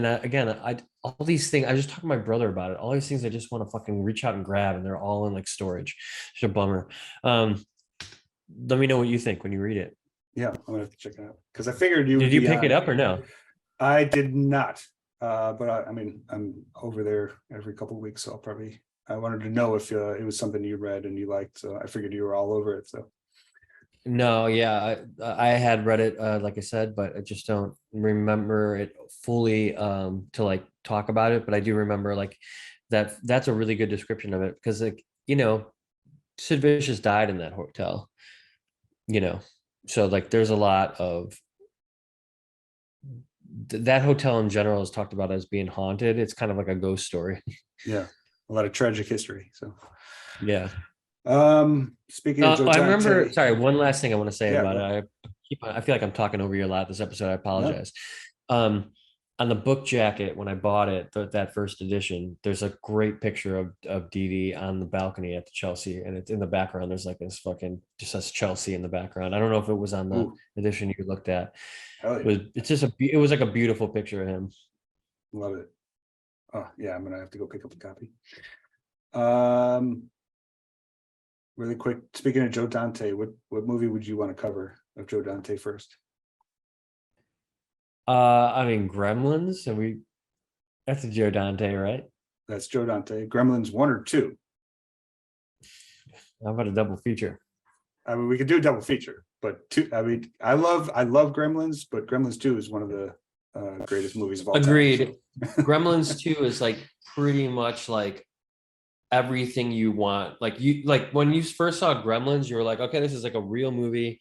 again, all these things, I just talked to my brother about it. All these things I just want to fucking reach out and grab, and they're all in like storage. It's a bummer. Let me know what you think when you read it. Yeah, I'm gonna have to check it out, because I figured Did you pick it up or no? I did not. But I mean, I'm over there every couple of weeks, so I wanted to know if it was something you read and you liked, so I figured you were all over it. So No, yeah, I had read it, like I said, but I just don't remember it fully to like talk about it. But I do remember like that's a really good description of it because like, Sid Vicious died in that hotel, so like there's a lot of that hotel in general is talked about as being haunted. It's kind of like a ghost story. yeah, a lot of tragic history. So Yeah. speaking of Joe I remember, Dante, sorry, one last thing I want to say yeah, about it. I feel like I'm talking over you a lot this episode. I no, apologize. On the book jacket, when I bought it, that first edition, there's a great picture of Dee Dee on the balcony at the Chelsea, and it's in the background. There's like this fucking just says Chelsea in the background. I don't know if it was on the ooh, edition you looked at. hell It yeah, was it's just it was like a beautiful picture of him. love it. Oh yeah, I'm gonna have to go pick up a copy. Um, really quick, speaking of Joe Dante, what movie would you want to cover of Joe Dante first? I mean Gremlins, and that's a Joe Dante, right? That's Joe Dante. Gremlins 1 or 2? How about a double feature? I mean, we could do a double feature, but two. I mean, I love Gremlins, but Gremlins 2 is one of the greatest movies of all Agreed. time. Gremlins 2 is like pretty much like everything you want. Like when you first saw Gremlins, you were like, okay, this is like a real movie.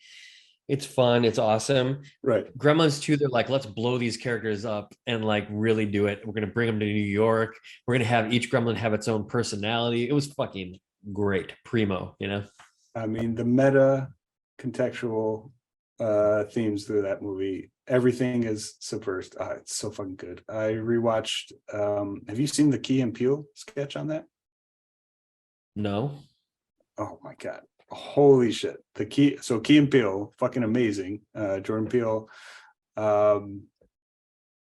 It's fun, it's awesome. Right. Gremlins 2, they're like, let's blow these characters up and like really do it. We're gonna bring them to New York. We're gonna have each gremlin have its own personality. It was fucking great. Primo. I mean, the meta contextual themes through that movie, everything is subversed. It's so fucking good. I rewatched. Have you seen the Key and Peele sketch on that? No. Oh my god. Holy shit. Key and Peele, fucking amazing. Jordan Peele.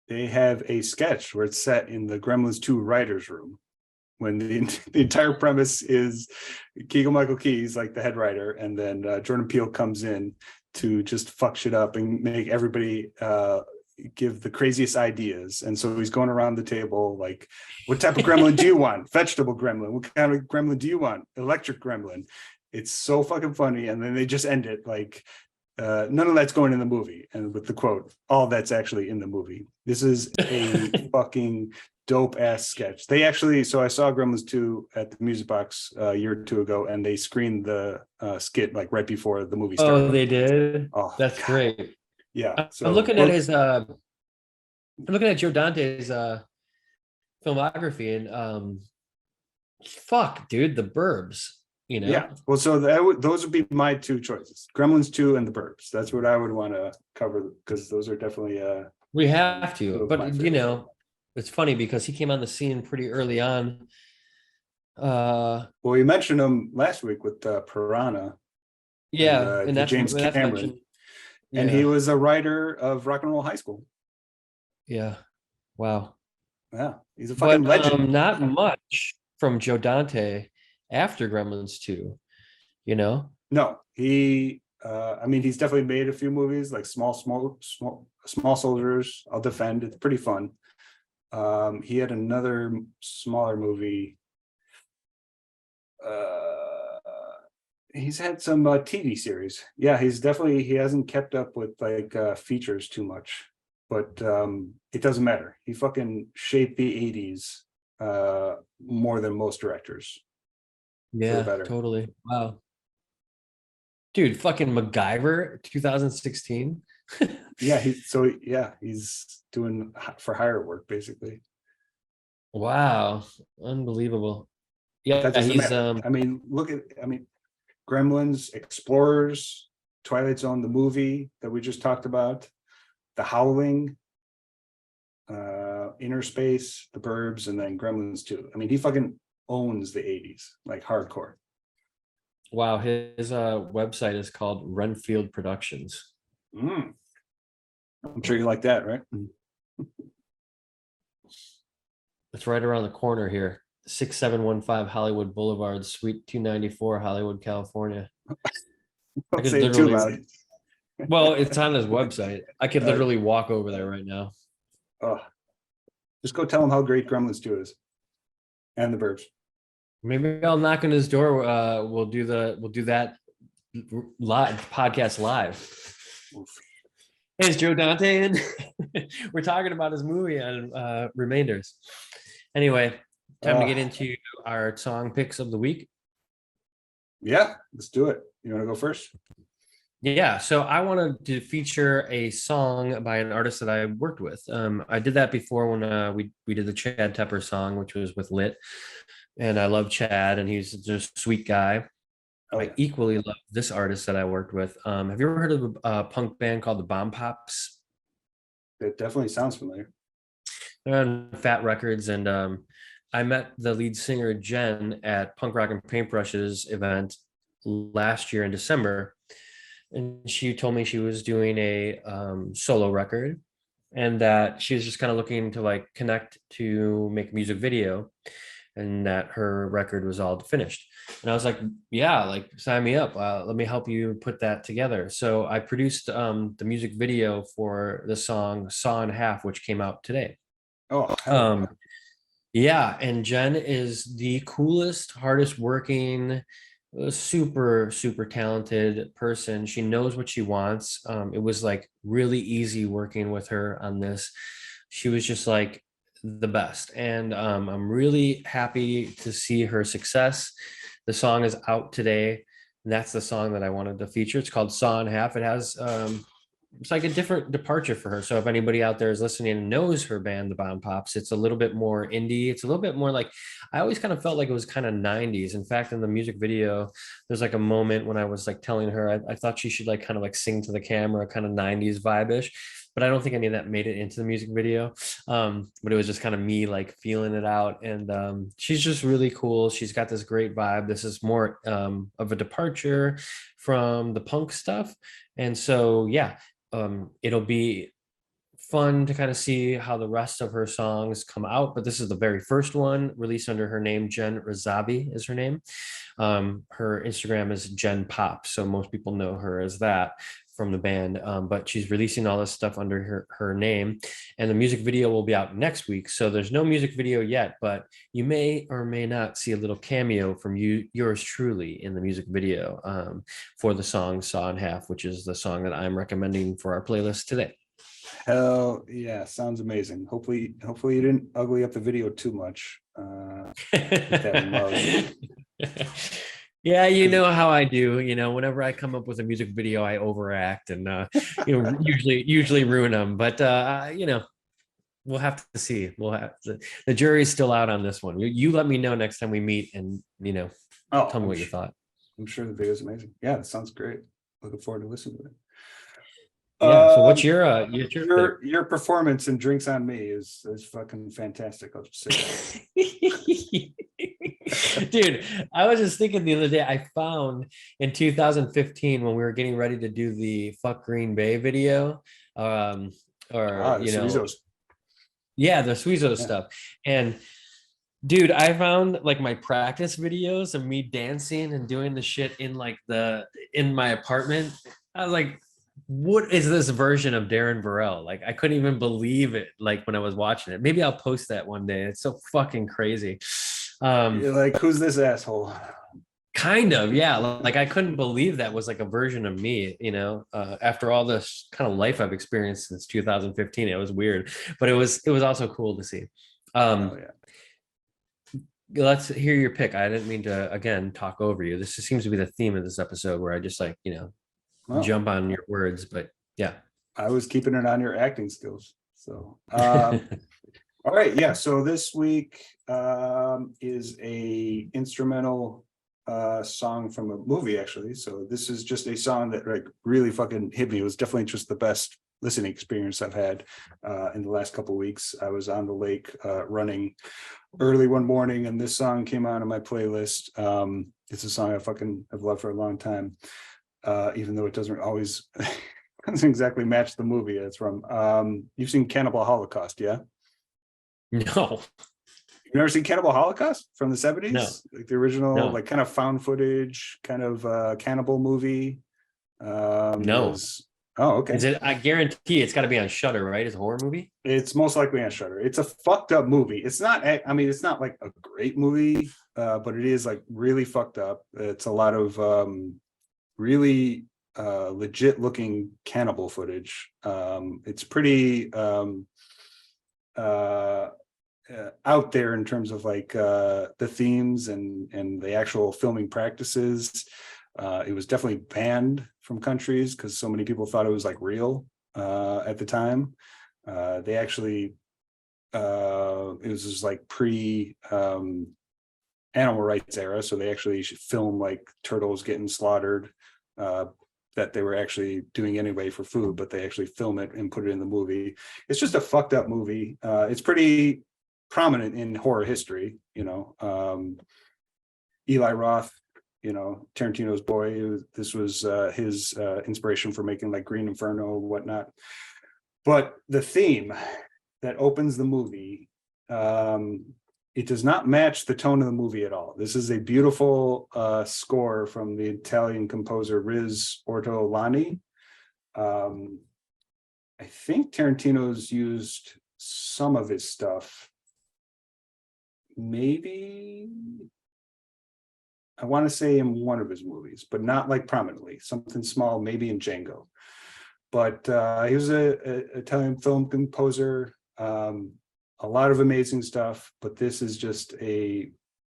They have a sketch where it's set in the Gremlins 2 writers' room, when the entire premise is Keegan-Michael Key's like the head writer, and then Jordan Peele comes in to just fuck shit up and make everybody give the craziest ideas. And so he's going around the table like, what type of gremlin do you want? Vegetable gremlin. What kind of gremlin do you want? Electric gremlin. It's so fucking funny. And then they just end it like, none of that's going in the movie. And with the quote, all that's actually in the movie. This is a fucking dope ass sketch. So I saw Gremlins 2 at the Music Box a year or two ago, and they screened the skit like right before the movie started. Oh, they did. Oh, that's God. great. Yeah. So I'm looking at his I'm looking at Joe Dante's filmography, and fuck, dude, The Burbs. Yeah. Well, so those would be my two choices: Gremlins 2 and The Burbs. That's what I would want to cover, because those are definitely we have to. But favorite. it's funny because he came on the scene pretty early on. Well, you mentioned him last week with Piranha. Yeah, and and the that's James Cameron. mentioned. Yeah. And he was a writer of Rock and Roll High School. Yeah. Wow. Yeah, he's a fucking legend. Not much from Joe Dante after Gremlins 2, No, he I mean, he's definitely made a few movies like Small Soldiers, I'll Defend. It's pretty fun. He had another smaller movie. He's had some TV series. Yeah, he hasn't kept up with like features too much, but it doesn't matter. He fucking shaped the 80s more than most directors. Yeah, totally. Wow. Dude, fucking MacGyver 2016. Yeah, he's doing for hire work basically. Wow, unbelievable. Yeah, That doesn't he's matter. I mean, Gremlins, Explorers, Twilight Zone, the movie that we just talked about, The Howling, Inner Space, The Burbs, and then Gremlins 2. I mean, he fucking owns the 80s, like hardcore. Wow, his website is called Renfield Productions. I'm sure you like that, right? It's right around the corner here. 6715 Hollywood Boulevard, Suite 294, Hollywood, California. Don't say it too loud. Well, it's on his website. I could literally walk over there right now. Oh, Just go tell him how great Gremlins 2 is. And the Burbs. Maybe I'll knock on his door. We'll do that live podcast live. Hey, it's Joe Dante, and we're talking about his movie on Remainders. Anyway, time to get into our song picks of the week. Yeah, let's do it. You want to go first? Yeah, so I wanted to feature a song by an artist that I worked with. I did that before when we did the Chad Tepper song, which was with Lit, and I love Chad, and he's just a sweet guy. Oh, yeah. I equally love this artist that I worked with. Have you ever heard of a punk band called the Bomb Pops? It definitely sounds familiar. They're on Fat Records, and I met the lead singer Jen at Punk Rock and Paintbrushes event last year in December, and she told me she was doing a solo record, and that she was just kind of looking to like connect to make a music video, and that her record was all finished. And I was like, yeah, like sign me up. Let me help you put that together. So I produced the music video for the song Saw in Half, which came out today. Oh, yeah. And Jen is the coolest, hardest working, super, super talented person. She knows what she wants. It was like really easy working with her on this. She was just like the best. And I'm really happy to see her success. The song is out today, and that's the song that I wanted to feature. It's called Saw in Half. It has it's like a different departure for her. So if anybody out there is listening and knows her band, the Bomb Pops, it's a little bit more indie. It's a little bit more like, I always kind of felt like it was kind of 90s. In fact, in the music video, there's like a moment when I was like telling her I thought she should like kind of like sing to the camera, kind of 90s vibe-ish. But I don't think any of that made it into the music video. But it was just kind of me like feeling it out. And she's just really cool. She's got this great vibe. This is more of a departure from the punk stuff. And so, yeah, it'll be fun to kind of see how the rest of her songs come out. But this is the very first one released under her name. Jen Razavi is her name. Her Instagram is Jen Pop. So most people know her as that from the band, but she's releasing all this stuff under her name, and the music video will be out next week. So there's no music video yet, but you may or may not see a little cameo from yours truly in the music video for the song Saw in Half, which is the song that I'm recommending for our playlist today. hell yeah, sounds amazing. Hopefully you didn't ugly up the video too much. With that mug. Yeah, you know how I do. You know, whenever I come up with a music video, I overact and usually ruin them. But you know, we'll have to see. We'll have the jury's still out on this one. You let me know next time we meet, and tell me what you thought. I'm sure the video is amazing. Yeah, it sounds great. Looking forward to listening to it. Yeah. So what's your performance in Drinks on Me is fucking fantastic. I'll just say that. Dude, I was just thinking the other day, I found in 2015 when we were getting ready to do the Fuck Green Bay video, the Sweezo stuff. And dude, I found like my practice videos of me dancing and doing the shit in my apartment. I was like, what is this version of Darren Varel? Like, I couldn't even believe it. Like when I was watching it, maybe I'll post that one day. It's so fucking crazy. You're like, who's this asshole? Kind of, yeah. Like I couldn't believe that was like a version of me, after all this kind of life I've experienced since 2015. It was weird, but it was also cool to see. Let's hear your pick. I didn't mean to again talk over you. This just seems to be the theme of this episode, where I just like jump on your words. But yeah, I was keeping it on your acting skills. So all right, yeah. So this week is a instrumental song from a movie, actually. So this is just a song that like really fucking hit me. It was definitely just the best listening experience I've had in the last couple of weeks. I was on the lake running early one morning, and this song came on my playlist. It's a song I've loved for a long time, even though it doesn't always doesn't exactly match the movie it's from. You've seen Cannibal Holocaust, yeah? No. You've never seen Cannibal Holocaust from the 70s? No. Like the original, No. like kind of found footage, kind of cannibal movie. No. Oh, okay. Is it? I guarantee it's got to be on Shudder, right? It's a horror movie. It's most likely on Shudder. It's a fucked up movie. It's not. I mean, it's not like a great movie, but it is like really fucked up. It's a lot of really legit looking cannibal footage. It's pretty out there in terms of like the themes and the actual filming practices. It was definitely banned from countries because so many people thought it was like real at the time. They actually it was just like pre animal rights era, so they actually film like turtles getting slaughtered that they were actually doing anyway for food, but they actually film it and put it in the movie. It's just a fucked up movie. It's pretty prominent in horror history, you know. Eli Roth, you know, Tarantino's boy. This was his inspiration for making like Green Inferno and whatnot. But the theme that opens the movie, it does not match the tone of the movie at all. This is a beautiful score from the Italian composer Riz Ortolani. I think Tarantino's used some of his stuff. Maybe, I want to say in one of his movies, but not like prominently. Something small, maybe in Django. But he was a Italian film composer. A lot of amazing stuff, but this is just a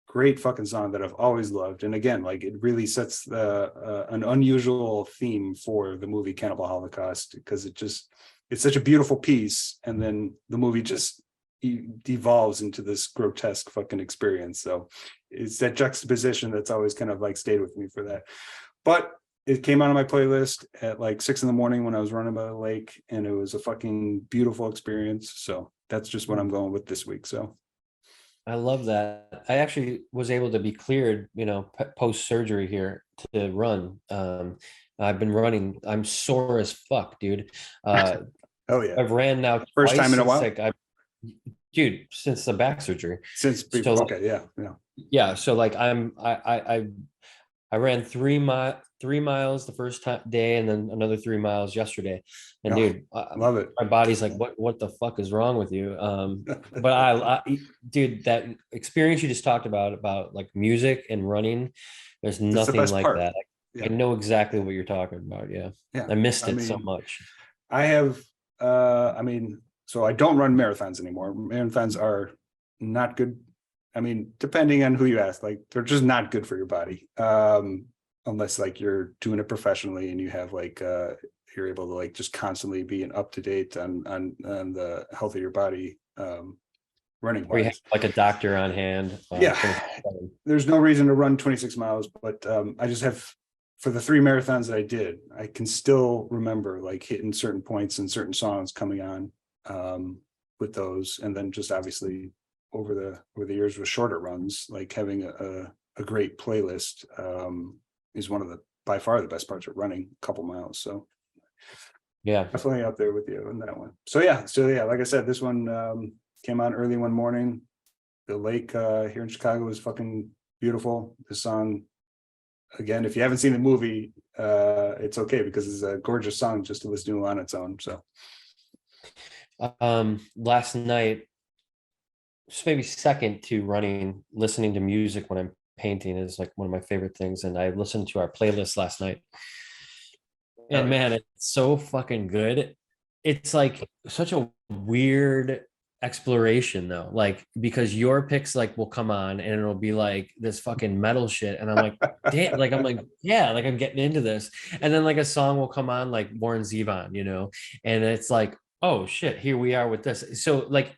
great fucking song that I've always loved. And again, like it really sets an unusual theme for the movie Cannibal Holocaust, because it's such a beautiful piece, and then the movie just devolves into this grotesque fucking experience. So it's that juxtaposition that's always kind of like stayed with me for that. But it came out on my playlist at like 6 a.m. when I was running by the lake, and it was a fucking beautiful experience. So that's just what I'm going with this week. So I love that. I actually was able to be cleared, you know, post surgery here to run. I've been running. I'm sore as fuck, dude. oh yeah, I've ran now first twice time in a since, while, like, dude, since the back surgery. since So like, okay, yeah. yeah. So like I ran 3 miles the first day, and then another 3 miles yesterday. And Oh, dude, love it. my body's like, what the fuck is wrong with you? But dude, that experience you just talked about like music and running, there's That's the nothing best like part. that. Yeah. I know exactly what you're talking about. Yeah. Yeah, I missed I it so mean, much. I have I mean, so I don't run marathons anymore. Marathons are not good. I mean, depending on who you ask, like they're just not good for your body. Unless like you're doing it professionally and you have like you're able to like just constantly be up to date on the health of your body, running Or you have wise. like a doctor on hand. Yeah, there's no reason to run 26 miles, but I just have, for the 3 marathons that I did, I can still remember like hitting certain points and certain songs coming on with those. And then just obviously over the years with shorter runs, like having a great playlist is one of the, by far the best parts of running a couple miles. So yeah. definitely up there with you on that one. So yeah, like I said, this one came on early one morning. The lake here in Chicago is fucking beautiful. The song, again, if you haven't seen the movie, it's okay, because it's a gorgeous song just to listen to on its own. So Last night, just maybe second to running, listening to music when I'm painting is like one of my favorite things. And I listened to our playlist last night. And man, it's so fucking good. It's like such a weird exploration though, like because your picks like will come on and it'll be like this fucking metal shit, and I'm like, damn, like I'm like, yeah, like I'm getting into this. And then like a song will come on like Warren Zevon, you know, and it's like, oh shit, here we are with this. So like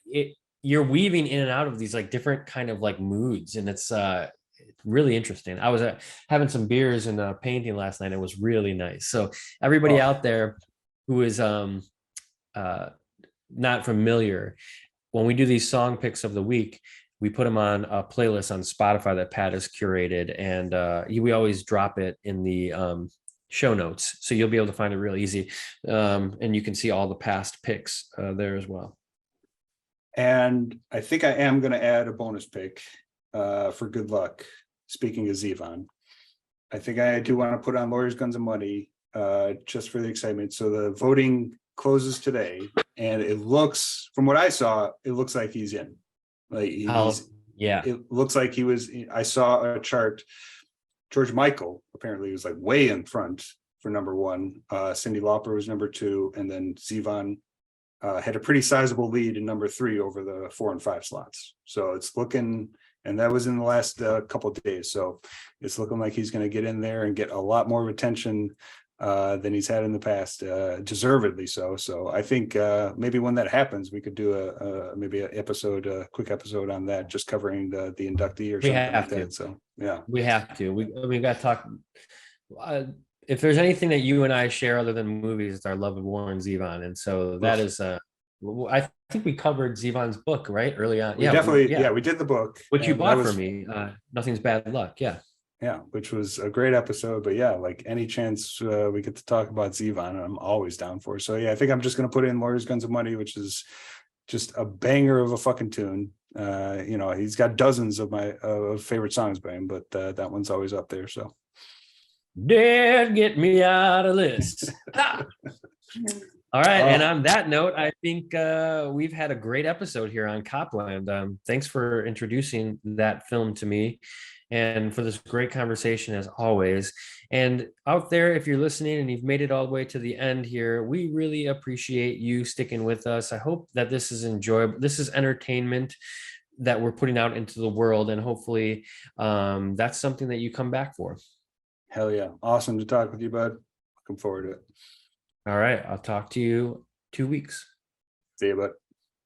you're weaving in and out of these like different kind of like moods, and it's really interesting. I was having some beers and painting last night. It was really nice. So everybody out there who is not familiar, when we do these song picks of the week, we put them on a playlist on Spotify that Pat has curated, and we always drop it in the show notes, so you'll be able to find it real easy, and you can see all the past picks there as well. And I think I am going to add a bonus pick for good luck. Speaking of Zevon, I think I do want to put on Lawyers, Guns, and Money. just for the excitement. So the voting closes today, and it looks, from what I saw, it looks like he's in. Like it looks like he was. I saw a chart. George Michael apparently was like way in front for number one. Cyndi Lauper was number two, and then Zevon had a pretty sizable lead in number three over the 4 and 5 slots. So it's looking, and that was in the last couple of days. So it's looking like he's going to get in there and get a lot more attention than he's had in the past, deservedly so. So I think maybe when that happens, we could do maybe a quick episode on that, just covering the inductee or something like that. So yeah, we have to. We got to talk. If there's anything that you and I share other than movies, it's our love of Warren Zevon, and so that is. I think we covered Zevon's book right early on. We did the book, which you bought for me. Nothing's Bad Luck. Yeah, which was a great episode. But yeah, like any chance we get to talk about Zevon, I'm always down for. So yeah, I think I'm just going to put in Lawyers, Guns, and Money, which is just a banger of a fucking tune. He's got dozens of my favorite songs by him, but that one's always up there. So Dad, get me out of this. All right. And on that note, I think we've had a great episode here on Copland. Thanks for introducing that film to me and for this great conversation as always. And out there, if you're listening and you've made it all the way to the end here, we really appreciate you sticking with us. I hope that this is enjoyable. This is entertainment that we're putting out into the world. And hopefully that's something that you come back for. Hell yeah. Awesome to talk with you, bud. Looking forward to it. All right. I'll talk to you 2 weeks. See you, bud.